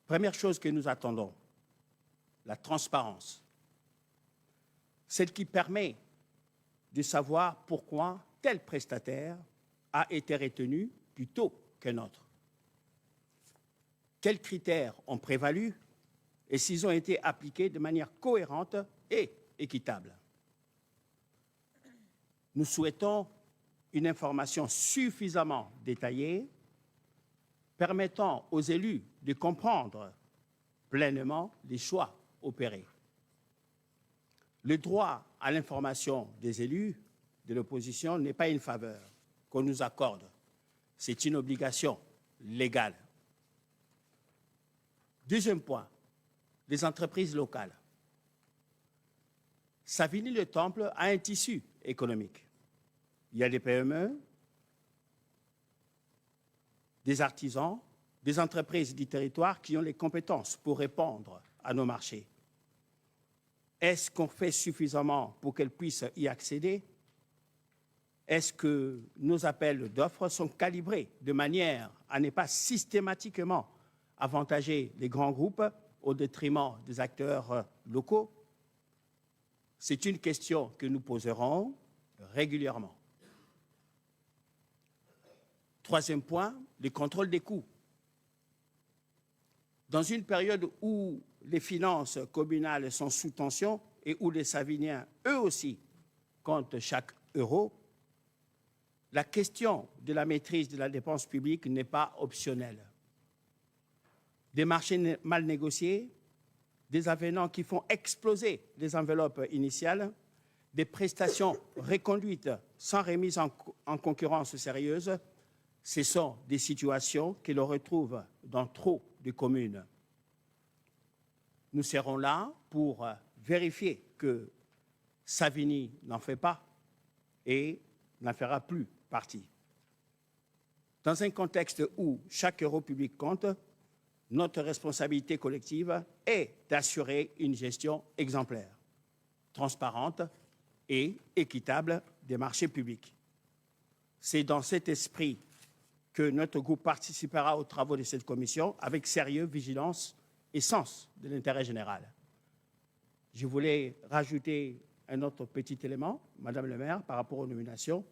G: Première chose que nous attendons, la transparence. Celle qui permet de savoir pourquoi tel prestataire a été retenu plutôt qu'un autre. Quels critères ont prévalu et s'ils ont été appliqués de manière cohérente et équitable. Nous souhaitons une information suffisamment détaillée permettant aux élus de comprendre pleinement les choix opérés. Le droit à l'information des élus de l'opposition n'est pas une faveur qu'on nous accorde, c'est une obligation légale. Deuxième point, les entreprises locales. Savigny-le-Temple a un tissu économique. Il y a des PME, des artisans, des entreprises du territoire qui ont les compétences pour répondre à nos marchés. Est-ce qu'on fait suffisamment pour qu'elles puissent y accéder? Est-ce que nos appels d'offres sont calibrés de manière à ne pas systématiquement avantager les grands groupes au détriment des acteurs locaux? C'est une question que nous poserons régulièrement. Troisième point, le contrôle des coûts. Dans une période où les finances communales sont sous tension et où les Saviniens, eux aussi, comptent chaque euro, la question de la maîtrise de la dépense publique n'est pas optionnelle. Des marchés mal négociés, des avenants qui font exploser les enveloppes initiales, des prestations reconduites sans remise en concurrence sérieuse, ce sont des situations que l'on retrouve dans trop de communes. Nous serons là pour vérifier que Savigny n'en fait pas et n'en fera plus partie. Dans un contexte où chaque euro public compte, notre responsabilité collective est d'assurer une gestion exemplaire, transparente et équitable des marchés publics. C'est dans cet esprit que notre groupe participera aux travaux de cette commission avec sérieux, vigilance et sens de l'intérêt général. Je voulais rajouter un autre petit élément, Madame le maire, par rapport aux nominations.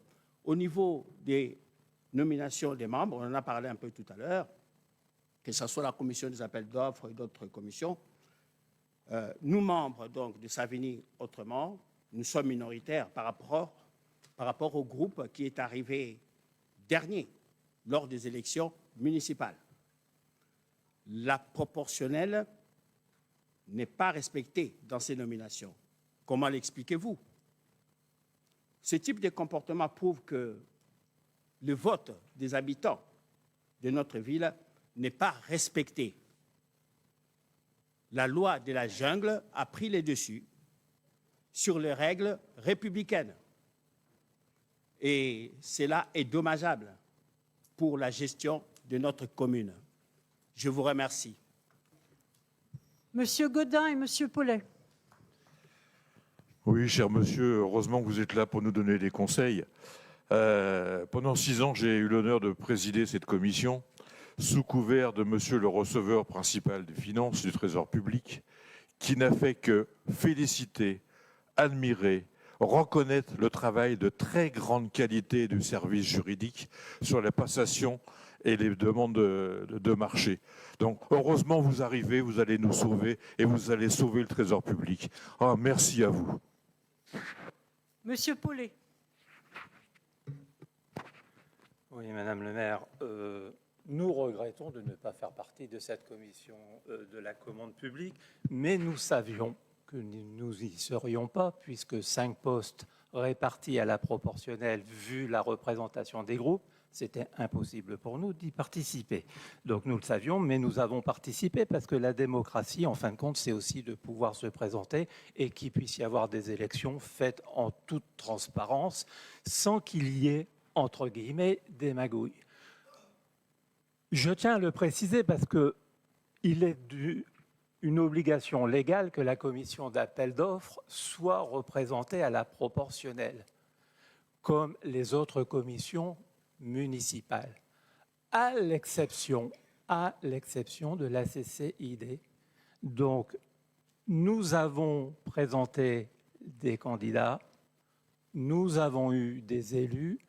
G: Au niveau des nominations des membres, on en a parlé un peu tout à l'heure, que ce soit la commission des appels d'offres et d'autres commissions. Nous, membres donc, de Savigny Autrement, nous sommes minoritaires par rapport au groupe qui est arrivé dernier lors des élections municipales. La proportionnelle n'est pas respectée dans ces nominations. Comment l'expliquez-vous? Ce type de comportement prouve que le vote des habitants de notre ville n'est pas respecté. La loi de la jungle a pris le dessus sur les règles républicaines. Et cela est dommageable pour la gestion de notre commune. Je vous remercie.
A: Monsieur Gaudin et Monsieur Paulet.
H: Oui, cher monsieur, heureusement que vous êtes là pour nous donner des conseils. Pendant 6 ans, j'ai eu l'honneur de présider cette commission sous couvert de monsieur le receveur principal des finances du Trésor public, qui n'a fait que féliciter, admirer, reconnaître le travail de très grande qualité du service juridique sur la passation et les demandes de marché. Donc, heureusement, vous arrivez, vous allez nous sauver et vous allez sauver le Trésor public. Ah, merci à vous.
A: Monsieur Paulet.
F: Oui, Madame le maire, nous regrettons de ne pas faire partie de cette commission de la commande publique, mais nous savions que nous n'y serions pas, puisque 5 postes répartis à la proportionnelle, vu la représentation des groupes, c'était impossible pour nous d'y participer. Donc nous le savions, mais nous avons participé parce que la démocratie, en fin de compte, c'est aussi de pouvoir se présenter et qu'il puisse y avoir des élections faites en toute transparence, sans qu'il y ait, entre guillemets, des magouilles. Je tiens à le préciser parce qu'il est une obligation légale que la commission d'appel d'offres soit représentée à la proportionnelle, comme les autres commissions municipales, à l'exception de la CCID. Donc, nous avons présenté des candidats, nous avons eu des élus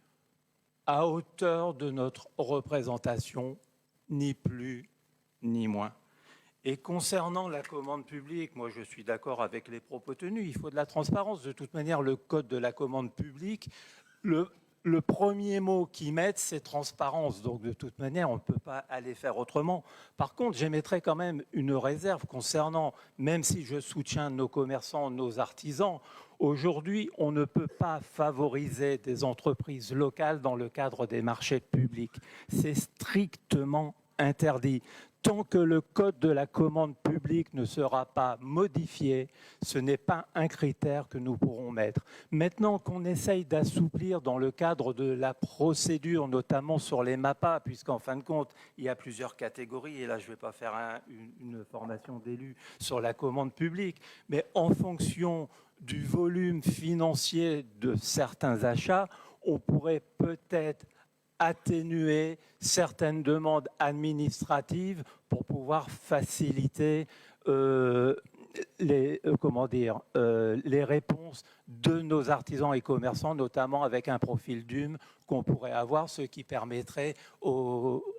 F: à hauteur de notre représentation, ni plus ni moins. Et concernant la commande publique, moi je suis d'accord avec les propos tenus, il faut de la transparence. De toute manière, le code de la commande publique, le premier mot qu'ils mettent, c'est transparence. Donc de toute manière, on ne peut pas aller faire autrement. Par contre, j'émettrais quand même une réserve concernant, même si je soutiens nos commerçants, nos artisans, aujourd'hui, on ne peut pas favoriser des entreprises locales dans le cadre des marchés publics. C'est strictement interdit. tant que le code de la commande publique ne sera pas modifié, ce n'est pas un critère que nous pourrons mettre. Maintenant qu'on essaye d'assouplir dans le cadre de la procédure, notamment sur les MAPA, puisqu'en fin de compte, il y a plusieurs catégories, et là je ne vais pas faire une formation d'élu sur la commande publique, mais en fonction du volume financier de certains achats, on pourrait peut-être atténuer certaines demandes administratives pour pouvoir faciliter les réponses de nos artisans et commerçants, notamment avec un profil d'hume qu'on pourrait avoir, ce qui permettrait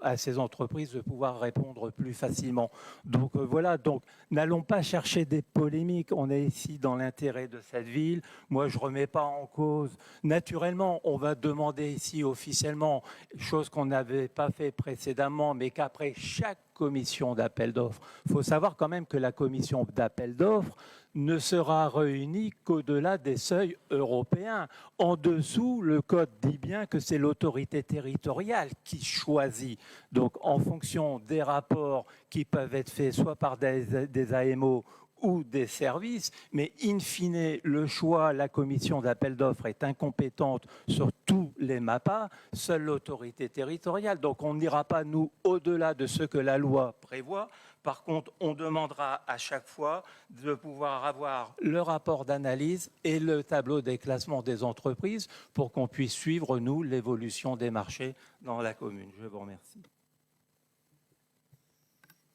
F: à ces entreprises de pouvoir répondre plus facilement. Donc voilà, donc n'allons pas chercher des polémiques, on est ici dans l'intérêt de cette ville. Moi, je ne remets pas en cause. Naturellement, on va demander ici officiellement, chose qu'on n'avait pas fait précédemment, mais qu'après chaque commission d'appel d'offres, il faut savoir quand même que la commission d'appel d'offres ne sera réunie qu'au-delà des seuils européens. En dessous, le Code dit bien que c'est l'autorité territoriale qui choisit. Donc, en fonction des rapports qui peuvent être faits soit par des AMO ou des services, mais in fine, le choix, la commission d'appel d'offres est incompétente sur tous les MAPA, seule l'autorité territoriale. Donc, on n'ira pas, nous, au-delà de ce que la loi prévoit. Par contre, on demandera à chaque fois de pouvoir avoir le rapport d'analyse et le tableau des classements des entreprises pour qu'on puisse suivre, nous, l'évolution des marchés dans la commune. Je vous remercie.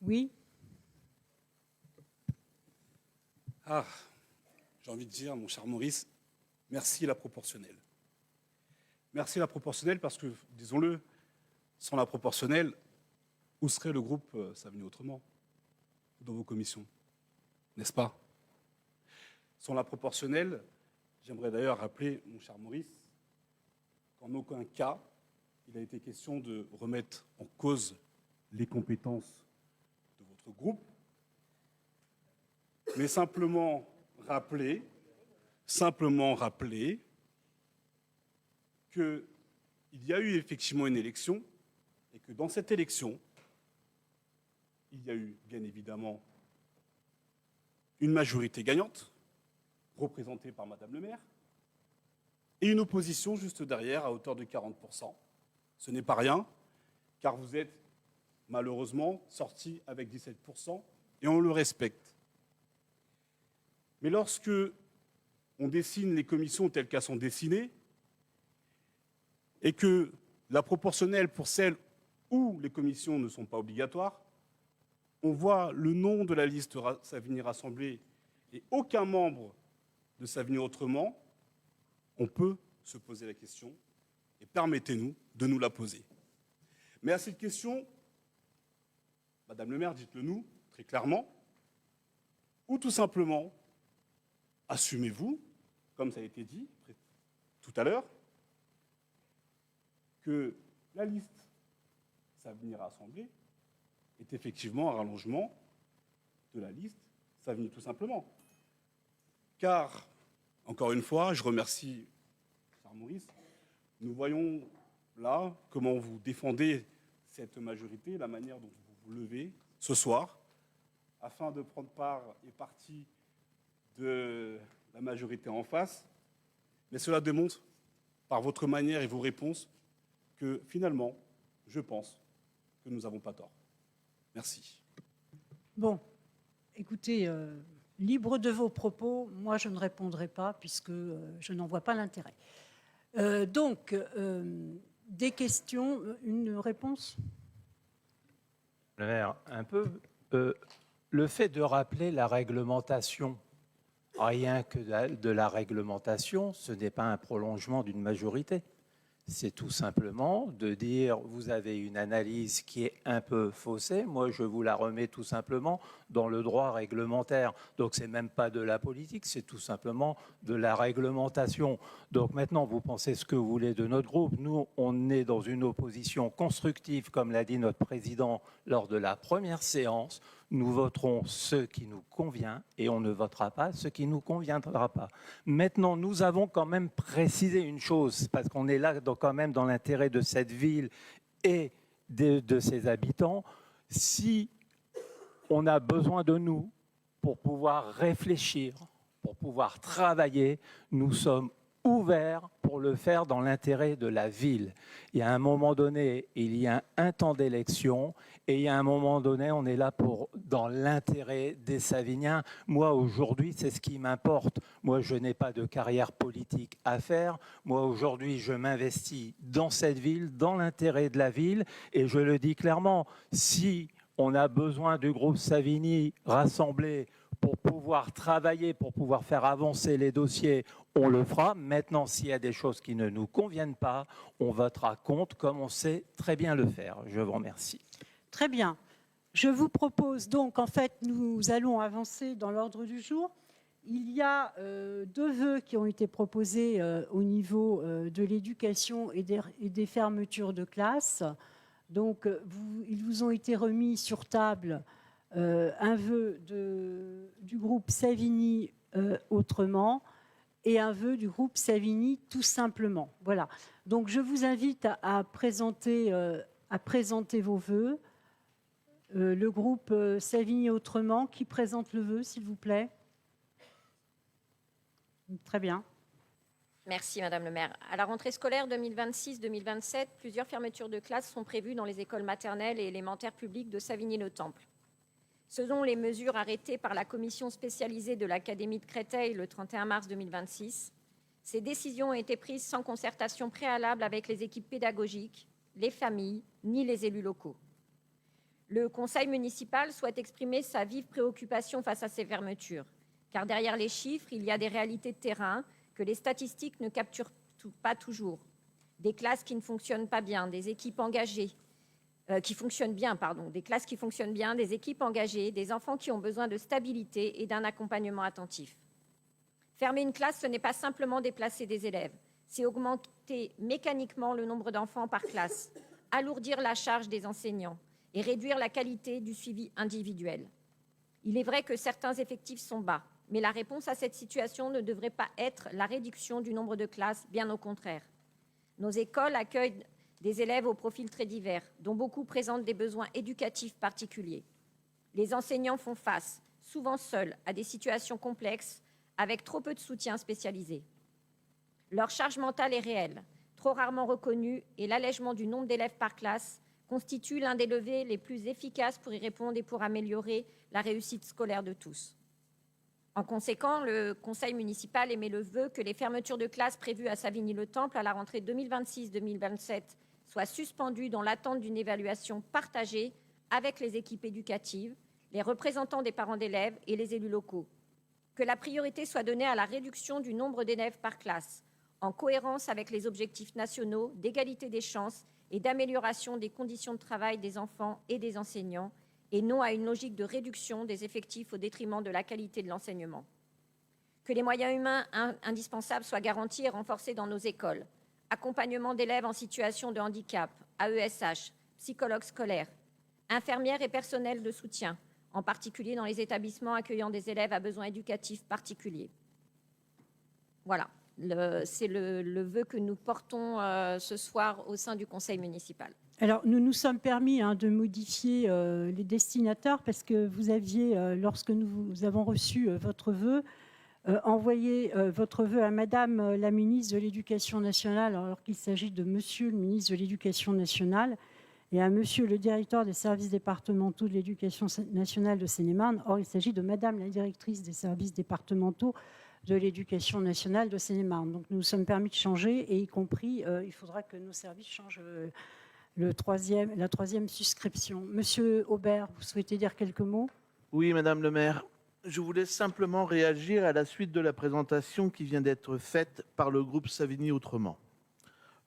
A: Oui.
C: Ah, j'ai envie de dire, mon cher Maurice, merci la proportionnelle. Merci la proportionnelle parce que, disons-le, sans la proportionnelle, où serait le groupe Savigny Autrement dans vos commissions, n'est-ce pas? Sans la proportionnelle, j'aimerais d'ailleurs rappeler, mon cher Maurice, qu'en aucun cas, il a été question de remettre en cause les compétences de votre groupe, mais simplement rappeler qu'il y a eu effectivement une élection et que dans cette élection, il y a eu bien évidemment une majorité gagnante, représentée par Madame le maire, et une opposition juste derrière à hauteur de 40%. Ce n'est pas rien, car vous êtes malheureusement sortis avec 17%, et on le respecte. Mais lorsque on dessine les commissions telles qu'elles sont dessinées, et que la proportionnelle pour celles où les commissions ne sont pas obligatoires, on voit le nom de la liste Savigny Rassemblée et aucun membre de Savigny Autrement, on peut se poser la question, et permettez-nous de nous la poser. Mais à cette question, Madame le maire, dites-le nous très clairement, ou tout simplement, assumez-vous, comme ça a été dit tout à l'heure, que la liste Savigny Rassemblée est effectivement un rallongement de la liste Savigny tout simplement. Car, encore une fois, je remercie cher Maurice, nous voyons là comment vous défendez cette majorité, la manière dont vous vous levez ce soir, afin de prendre part et partie de la majorité en face. Mais cela démontre, par votre manière et vos réponses, que finalement, je pense que nous n'avons pas tort. Merci.
A: Bon, écoutez, libre de vos propos, moi je ne répondrai pas puisque je n'en vois pas l'intérêt. Donc, des questions, une réponse?
F: Le maire, un peu. Le fait de rappeler la réglementation, rien que de la réglementation, ce n'est pas un prolongement d'une majorité. C'est tout simplement de dire vous avez une analyse qui est un peu faussée. Moi, je vous la remets tout simplement dans le droit réglementaire. Donc, ce n'est même pas de la politique, c'est tout simplement de la réglementation. Donc, maintenant, vous pensez ce que vous voulez de notre groupe. Nous, on est dans une opposition constructive, comme l'a dit notre président lors de la première séance. Nous voterons ce qui nous convient et on ne votera pas ce qui ne nous conviendra pas. Maintenant, nous avons quand même précisé une chose, parce qu'on est là quand même dans l'intérêt de cette ville et de ses habitants. Si on a besoin de nous pour pouvoir réfléchir, pour pouvoir travailler. Nous sommes ouverts pour le faire dans l'intérêt de la ville. Il y a un moment donné, il y a un temps d'élection et il y a un moment donné, on est là dans l'intérêt des Saviniens. Moi, aujourd'hui, c'est ce qui m'importe. Moi, je n'ai pas de carrière politique à faire. Moi, aujourd'hui, je m'investis dans cette ville, dans l'intérêt de la ville. Et je le dis clairement, si on a besoin du groupe Savigny rassemblé pour pouvoir travailler, pour pouvoir faire avancer les dossiers, on le fera. Maintenant, s'il y a des choses qui ne nous conviennent pas, on votera contre, comme on sait très bien le faire. Je vous remercie.
A: Très bien. Je vous propose donc, en fait, nous allons avancer dans l'ordre du jour. Il y a 2 vœux qui ont été proposés au niveau de l'éducation et des fermetures de classes. Donc, ils vous ont été remis sur table un vœu du groupe Savigny autrement et un vœu du groupe Savigny tout simplement. Voilà. Donc, je vous invite à présenter vos vœux. Le groupe Savigny autrement, qui présente le vœu, s'il vous plaît? Très bien.
I: Merci, Madame le maire. À la rentrée scolaire 2026-2027, plusieurs fermetures de classes sont prévues dans les écoles maternelles et élémentaires publiques de Savigny-le-Temple. Selon les mesures arrêtées par la commission spécialisée de l'Académie de Créteil le 31 mars 2026, ces décisions ont été prises sans concertation préalable avec les équipes pédagogiques, les familles, ni les élus locaux. Le conseil municipal souhaite exprimer sa vive préoccupation face à ces fermetures, car derrière les chiffres, il y a des réalités de terrain que les statistiques ne capturent pas toujours. Des classes qui ne fonctionnent pas bien, des équipes engagées, des classes qui fonctionnent bien, des équipes engagées, des enfants qui ont besoin de stabilité et d'un accompagnement attentif. Fermer une classe, ce n'est pas simplement déplacer des élèves, c'est augmenter mécaniquement le nombre d'enfants par classe, alourdir la charge des enseignants et réduire la qualité du suivi individuel. Il est vrai que certains effectifs sont bas, mais la réponse à cette situation ne devrait pas être la réduction du nombre de classes, bien au contraire. Nos écoles accueillent des élèves au profil très divers, dont beaucoup présentent des besoins éducatifs particuliers. Les enseignants font face, souvent seuls, à des situations complexes, avec trop peu de soutien spécialisé. Leur charge mentale est réelle, trop rarement reconnue, et l'allègement du nombre d'élèves par classe constitue l'un des leviers les plus efficaces pour y répondre et pour améliorer la réussite scolaire de tous. En conséquence, le conseil municipal émet le vœu que les fermetures de classes prévues à Savigny-le-Temple à la rentrée 2026-2027 soient suspendues dans l'attente d'une évaluation partagée avec les équipes éducatives, les représentants des parents d'élèves et les élus locaux. Que la priorité soit donnée à la réduction du nombre d'élèves par classe, en cohérence avec les objectifs nationaux d'égalité des chances et d'amélioration des conditions de travail des enfants et des enseignants, et non à une logique de réduction des effectifs au détriment de la qualité de l'enseignement. Que les moyens humains indispensables soient garantis et renforcés dans nos écoles. Accompagnement d'élèves en situation de handicap, AESH, psychologues scolaires, infirmières et personnels de soutien, en particulier dans les établissements accueillant des élèves à besoins éducatifs particuliers. Voilà, c'est le vœu que nous portons ce soir au sein du conseil municipal.
A: Alors, nous nous sommes permis de modifier les destinataires parce que vous aviez, lorsque nous avons reçu votre vœu, envoyé votre vœu à Madame la ministre de l'Éducation nationale, alors qu'il s'agit de Monsieur le ministre de l'Éducation nationale, et à Monsieur le directeur des services départementaux de l'Éducation nationale de Seine-et-Marne. Or, il s'agit de Madame la directrice des services départementaux de l'Éducation nationale de Seine-et-Marne. Donc, nous nous sommes permis de changer, et y compris, il faudra que nos services changent la troisième souscription. Monsieur Aubert, vous souhaitez dire quelques mots?
J: Oui, Madame le maire. Je voulais simplement réagir à la suite de la présentation qui vient d'être faite par le groupe Savigny Autrement.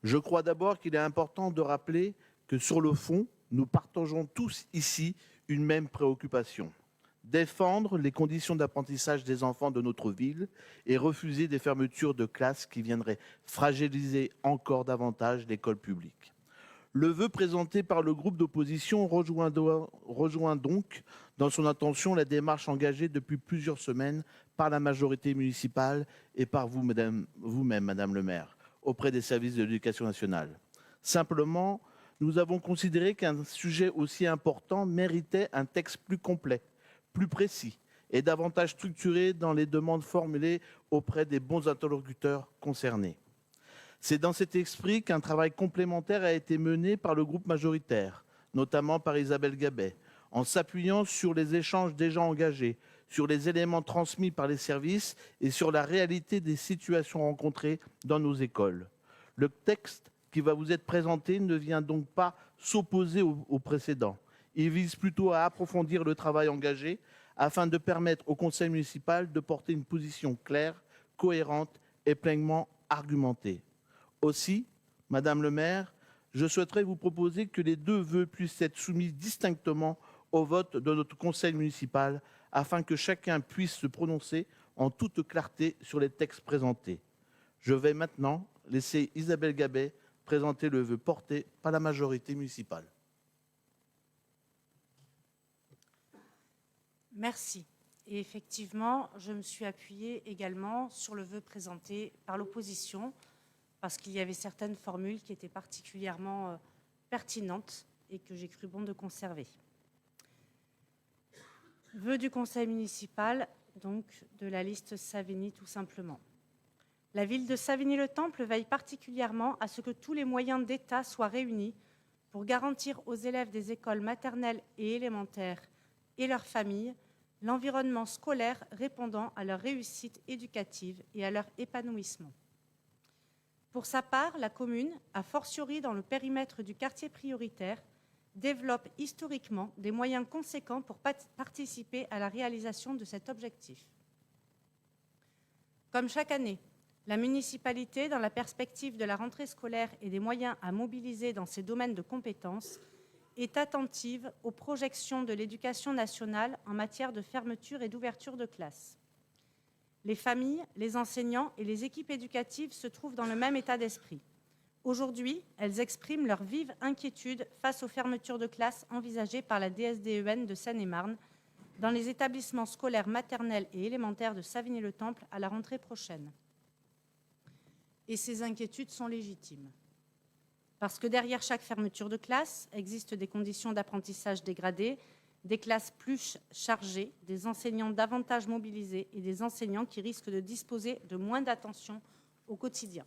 J: Je crois d'abord qu'il est important de rappeler que sur le fond, nous partageons tous ici une même préoccupation. Défendre les conditions d'apprentissage des enfants de notre ville et refuser des fermetures de classes qui viendraient fragiliser encore davantage l'école publique. Le vœu présenté par le groupe d'opposition rejoint donc dans son intention la démarche engagée depuis plusieurs semaines par la majorité municipale et par vous-même, Madame le maire, auprès des services de l'éducation nationale. Simplement, nous avons considéré qu'un sujet aussi important méritait un texte plus complet plus précis et davantage structuré dans les demandes formulées auprès des bons interlocuteurs concernés. C'est dans cet esprit qu'un travail complémentaire a été mené par le groupe majoritaire, notamment par Isabelle Gabet, en s'appuyant sur les échanges déjà engagés, sur les éléments transmis par les services et sur la réalité des situations rencontrées dans nos écoles. Le texte qui va vous être présenté ne vient donc pas s'opposer au précédent. Il vise plutôt à approfondir le travail engagé afin de permettre au conseil municipal de porter une position claire, cohérente et pleinement argumentée. Aussi, Madame le maire, je souhaiterais vous proposer que les deux vœux puissent être soumis distinctement au vote de notre conseil municipal afin que chacun puisse se prononcer en toute clarté sur les textes présentés. Je vais maintenant laisser Isabelle Gabet présenter le vœu porté par la majorité municipale.
K: Merci. Et effectivement, je me suis appuyée également sur le vœu présenté par l'opposition parce qu'il y avait certaines formules qui étaient particulièrement pertinentes et que j'ai cru bon de conserver. Vœu du conseil municipal, donc de la liste Savigny tout simplement. La ville de Savigny-le-Temple veille particulièrement à ce que tous les moyens d'État soient réunis pour garantir aux élèves des écoles maternelles et élémentaires et leurs familles l'environnement scolaire répondant à leur réussite éducative et à leur épanouissement. Pour sa part, la commune, a fortiori dans le périmètre du quartier prioritaire, développe historiquement des moyens conséquents pour participer à la réalisation de cet objectif. Comme chaque année, la municipalité, dans la perspective de la rentrée scolaire et des moyens à mobiliser dans ses domaines de compétences, est attentive aux projections de l'éducation nationale en matière de fermeture et d'ouverture de classes. Les familles, les enseignants et les équipes éducatives se trouvent dans le même état d'esprit. Aujourd'hui, elles expriment leur vive inquiétude face aux fermetures de classes envisagées par la DSDEN de Seine-et-Marne dans les établissements scolaires maternels et élémentaires de Savigny-le-Temple à la rentrée prochaine. Et ces inquiétudes sont légitimes. Parce que derrière chaque fermeture de classe existent des conditions d'apprentissage dégradées, des classes plus chargées, des enseignants davantage mobilisés et des enseignants qui risquent de disposer de moins d'attention au quotidien.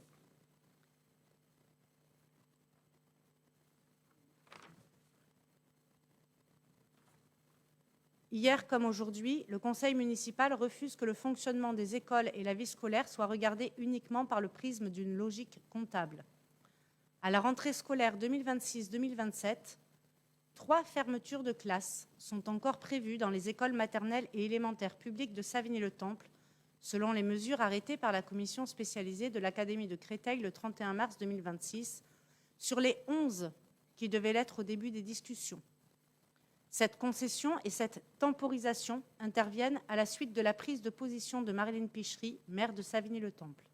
K: Hier comme aujourd'hui, le conseil municipal refuse que le fonctionnement des écoles et la vie scolaire soient regardés uniquement par le prisme d'une logique comptable. À la rentrée scolaire 2026-2027, 3 fermetures de classes sont encore prévues dans les écoles maternelles et élémentaires publiques de Savigny-le-Temple, selon les mesures arrêtées par la commission spécialisée de l'Académie de Créteil le 31 mars 2026, sur les 11 qui devaient l'être au début des discussions. Cette concession et cette temporisation interviennent à la suite de la prise de position de Marilyn Pichery, maire de Savigny-le-Temple.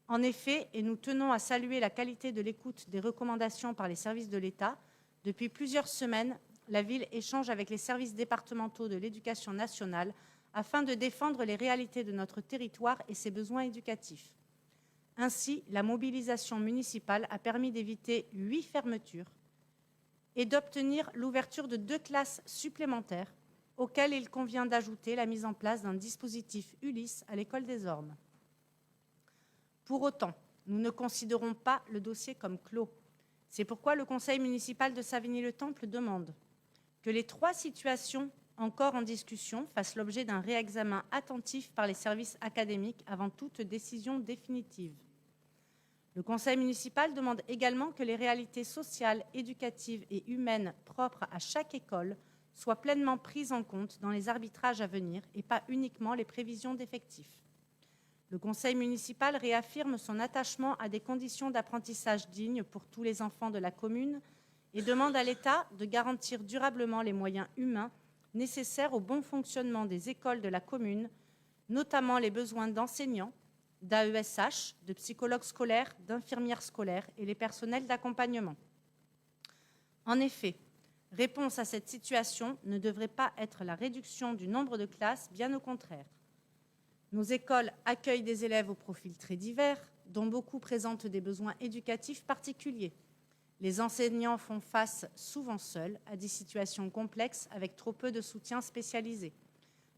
K: En effet, et nous tenons à saluer la qualité de l'écoute des recommandations par les services de l'État, depuis plusieurs semaines, la ville échange avec les services départementaux de l'éducation nationale afin de défendre les réalités de notre territoire et ses besoins éducatifs. Ainsi, la mobilisation municipale a permis d'éviter 8 fermetures et d'obtenir l'ouverture de 2 classes supplémentaires, auxquelles il convient d'ajouter la mise en place d'un dispositif Ulysse à l'école des Ormes. Pour autant, nous ne considérons pas le dossier comme clos. C'est pourquoi le conseil municipal de Savigny-le-Temple demande que les 3 situations encore en discussion fassent l'objet d'un réexamen attentif par les services académiques avant toute décision définitive. Le conseil municipal demande également que les réalités sociales, éducatives et humaines propres à chaque école soient pleinement prises en compte dans les arbitrages à venir et pas uniquement les prévisions d'effectifs. Le conseil municipal réaffirme son attachement à des conditions d'apprentissage dignes pour tous les enfants de la commune et demande à l'État de garantir durablement les moyens humains nécessaires au bon fonctionnement des écoles de la commune, notamment les besoins d'enseignants, d'AESH, de psychologues scolaires, d'infirmières scolaires et les personnels d'accompagnement. En effet, réponse à cette situation ne devrait pas être la réduction du nombre de classes, bien au contraire. Nos écoles accueillent des élèves au profil très divers, dont beaucoup présentent des besoins éducatifs particuliers. Les enseignants font face, souvent seuls, à des situations complexes avec trop peu de soutien spécialisé.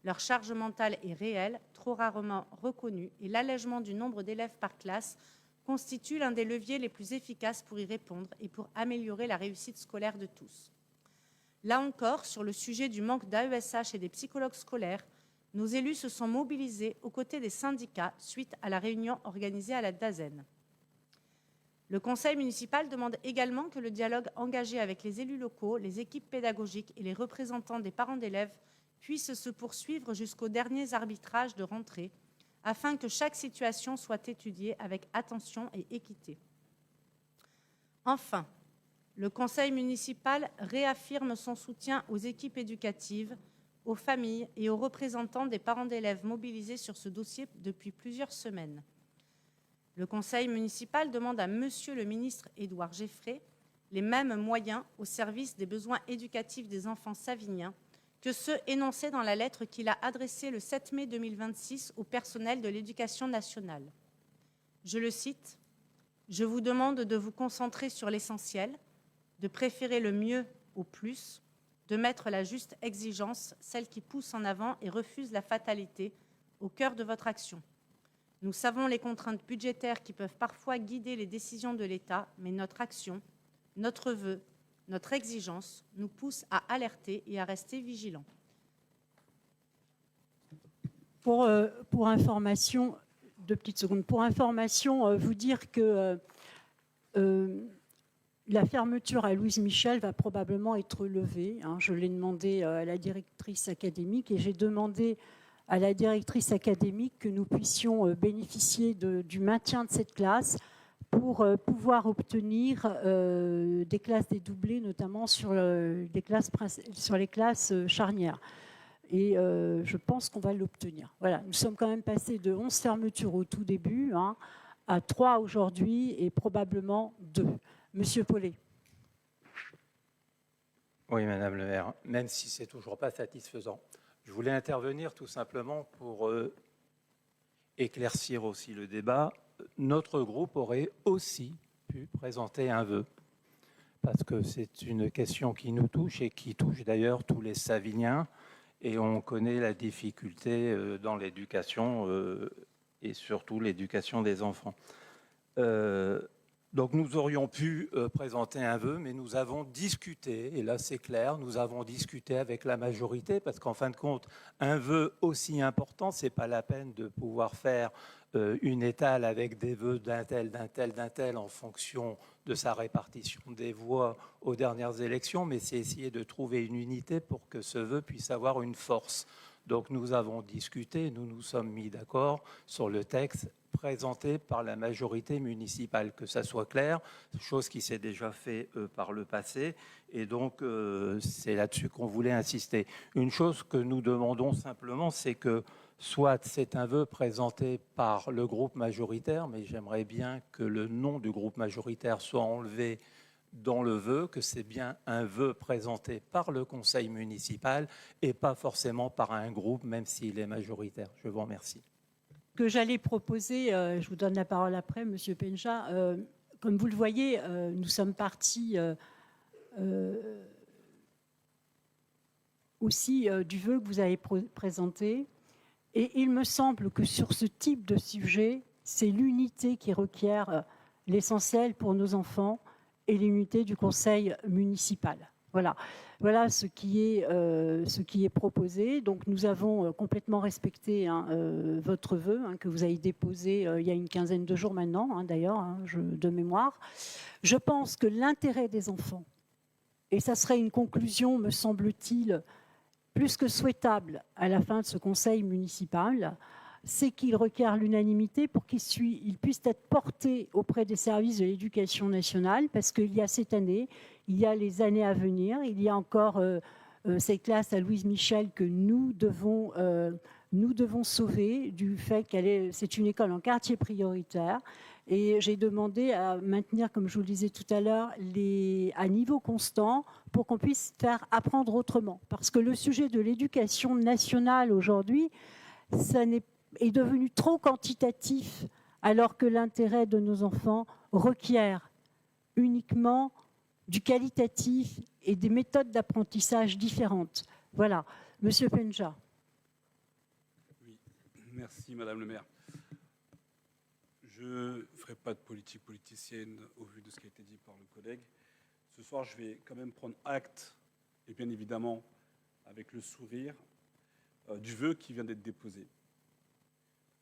K: Leur charge mentale est réelle, trop rarement reconnue, et l'allègement du nombre d'élèves par classe constitue l'un des leviers les plus efficaces pour y répondre et pour améliorer la réussite scolaire de tous. Là encore, sur le sujet du manque d'AESH et des psychologues scolaires, nos élus se sont mobilisés aux côtés des syndicats suite à la réunion organisée à la DAZEN. Le conseil municipal demande également que le dialogue engagé avec les élus locaux, les équipes pédagogiques et les représentants des parents d'élèves puisse se poursuivre jusqu'aux derniers arbitrages de rentrée, afin que chaque situation soit étudiée avec attention et équité. Enfin, le conseil municipal réaffirme son soutien aux équipes éducatives, aux familles et aux représentants des parents d'élèves mobilisés sur ce dossier depuis plusieurs semaines. Le conseil municipal demande à Monsieur le ministre Édouard Geffray les mêmes moyens au service des besoins éducatifs des enfants saviniens que ceux énoncés dans la lettre qu'il a adressée le 7 mai 2026 au personnel de l'Éducation nationale. Je le cite, « Je vous demande de vous concentrer sur l'essentiel, de préférer le mieux au plus, de mettre la juste exigence, celle qui pousse en avant et refuse la fatalité, au cœur de votre action. Nous savons les contraintes budgétaires qui peuvent parfois guider les décisions de l'État, mais notre action, notre vœu, notre exigence nous pousse à alerter et à rester vigilants. »
A: Pour information, 2 petites secondes. Pour information, vous dire que la fermeture à Louise Michel va probablement être levée. Je l'ai demandé à la directrice académique et j'ai demandé à la directrice académique que nous puissions bénéficier du maintien de cette classe pour pouvoir obtenir des classes dédoublées, notamment sur les classes charnières. Et je pense qu'on va l'obtenir. Voilà, nous sommes quand même passés de 11 fermetures au tout début à 3 aujourd'hui et probablement 2. Monsieur Paulet.
F: Oui, Madame le maire, même si ce n'est toujours pas satisfaisant. Je voulais intervenir tout simplement pour éclaircir aussi le débat. Notre groupe aurait aussi pu présenter un vœu, parce que c'est une question qui nous touche et qui touche d'ailleurs tous les Saviniens, et on connaît la difficulté dans l'éducation et surtout l'éducation des enfants. Donc nous aurions pu présenter un vœu, mais nous avons discuté, et là c'est clair, nous avons discuté avec la majorité, parce qu'en fin de compte, un vœu aussi important, ce n'est pas la peine de pouvoir faire une étale avec des vœux d'un tel en fonction de sa répartition des voix aux dernières élections, mais c'est essayer de trouver une unité pour que ce vœu puisse avoir une force. Donc nous avons discuté, nous nous sommes mis d'accord sur le texte présenté par la majorité municipale, que ça soit clair, chose qui s'est déjà fait par le passé, et donc c'est là-dessus qu'on voulait insister. Une chose que nous demandons simplement, c'est que soit c'est un vœu présenté par le groupe majoritaire, mais j'aimerais bien que le nom du groupe majoritaire soit enlevé dans le vœu, que c'est bien un vœu présenté par le conseil municipal et pas forcément par un groupe, même s'il est majoritaire. Je vous remercie.
A: Que j'allais proposer, je vous donne la parole après, Monsieur Pencha. Comme vous le voyez, nous sommes partis aussi du vœu que vous avez présenté. Et il me semble que sur ce type de sujet, c'est l'unité qui requiert l'essentiel pour nos enfants et l'unité du conseil municipal. Voilà ce qui est proposé. Donc nous avons complètement respecté votre vœu que vous avez déposé il y a une quinzaine de jours maintenant, d'ailleurs, de mémoire. Je pense que l'intérêt des enfants, et ça serait une conclusion, me semble-t-il, plus que souhaitable à la fin de ce conseil municipal, c'est qu'il requiert l'unanimité pour qu'il puisse être porté auprès des services de l'éducation nationale, parce qu'il y a cette année, il y a les années à venir, il y a encore cette classe à Louise Michel que nous devons sauver du fait c'est une école en quartier prioritaire. Et j'ai demandé à maintenir, comme je vous le disais tout à l'heure, à niveau constant pour qu'on puisse faire apprendre autrement. Parce que le sujet de l'éducation nationale aujourd'hui, ça est devenu trop quantitatif, alors que l'intérêt de nos enfants requiert uniquement du qualitatif et des méthodes d'apprentissage différentes. Voilà. Monsieur Penja.
C: Oui, merci Madame le maire. Je ne ferai pas de politique politicienne au vu de ce qui a été dit par le collègue. Ce soir, je vais quand même prendre acte, et bien évidemment avec le sourire, du vœu qui vient d'être déposé.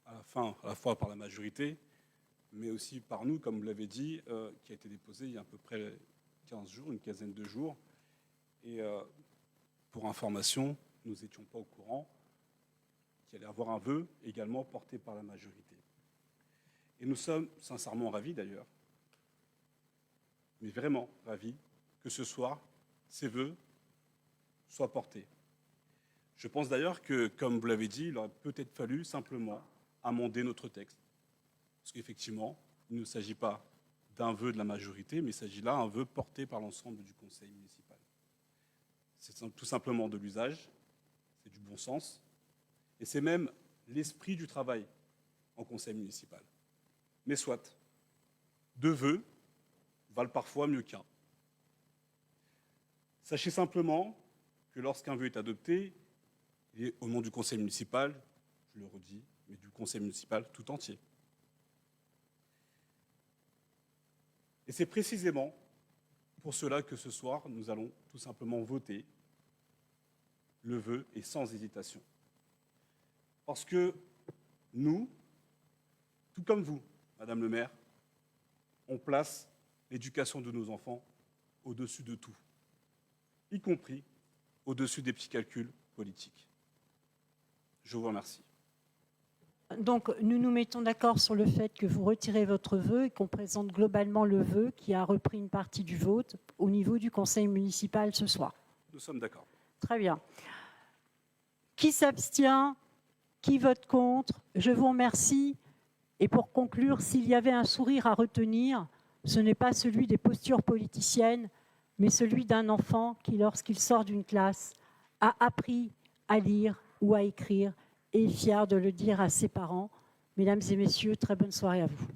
C: À la fois par la majorité, mais aussi par nous, comme vous l'avez dit, qui a été déposé il y a à peu près 15 jours, une quinzaine de jours. Et pour information, nous n'étions pas au courant qu'il allait y avoir un vœu également porté par la majorité. Et nous sommes sincèrement ravis d'ailleurs, mais vraiment ravis que ce soir, ces vœux soient portés. Je pense d'ailleurs que, comme vous l'avez dit, il aurait peut-être fallu simplement amender notre texte. Parce qu'effectivement, il ne s'agit pas d'un vœu de la majorité, mais il s'agit là d'un vœu porté par l'ensemble du conseil municipal. C'est tout simplement de l'usage, c'est du bon sens, et c'est même l'esprit du travail en conseil municipal. Mais soit, deux vœux valent parfois mieux qu'un. Sachez simplement que lorsqu'un vœu est adopté, il est au nom du conseil municipal, je le redis, mais du conseil municipal tout entier. Et c'est précisément pour cela que ce soir, nous allons tout simplement voter le vœu et sans hésitation. Parce que nous, tout comme vous, Madame le maire, on place l'éducation de nos enfants au-dessus de tout, y compris au-dessus des petits calculs politiques. Je vous remercie.
A: Donc, nous nous mettons d'accord sur le fait que vous retirez votre vœu et qu'on présente globalement le vœu qui a repris une partie du vote au niveau du conseil municipal ce soir.
C: Nous sommes d'accord.
A: Très bien. Qui s'abstient? Qui vote contre? Je vous remercie. Et pour conclure, s'il y avait un sourire à retenir, ce n'est pas celui des postures politiciennes, mais celui d'un enfant qui, lorsqu'il sort d'une classe, a appris à lire ou à écrire et est fier de le dire à ses parents. Mesdames et messieurs, très bonne soirée à vous.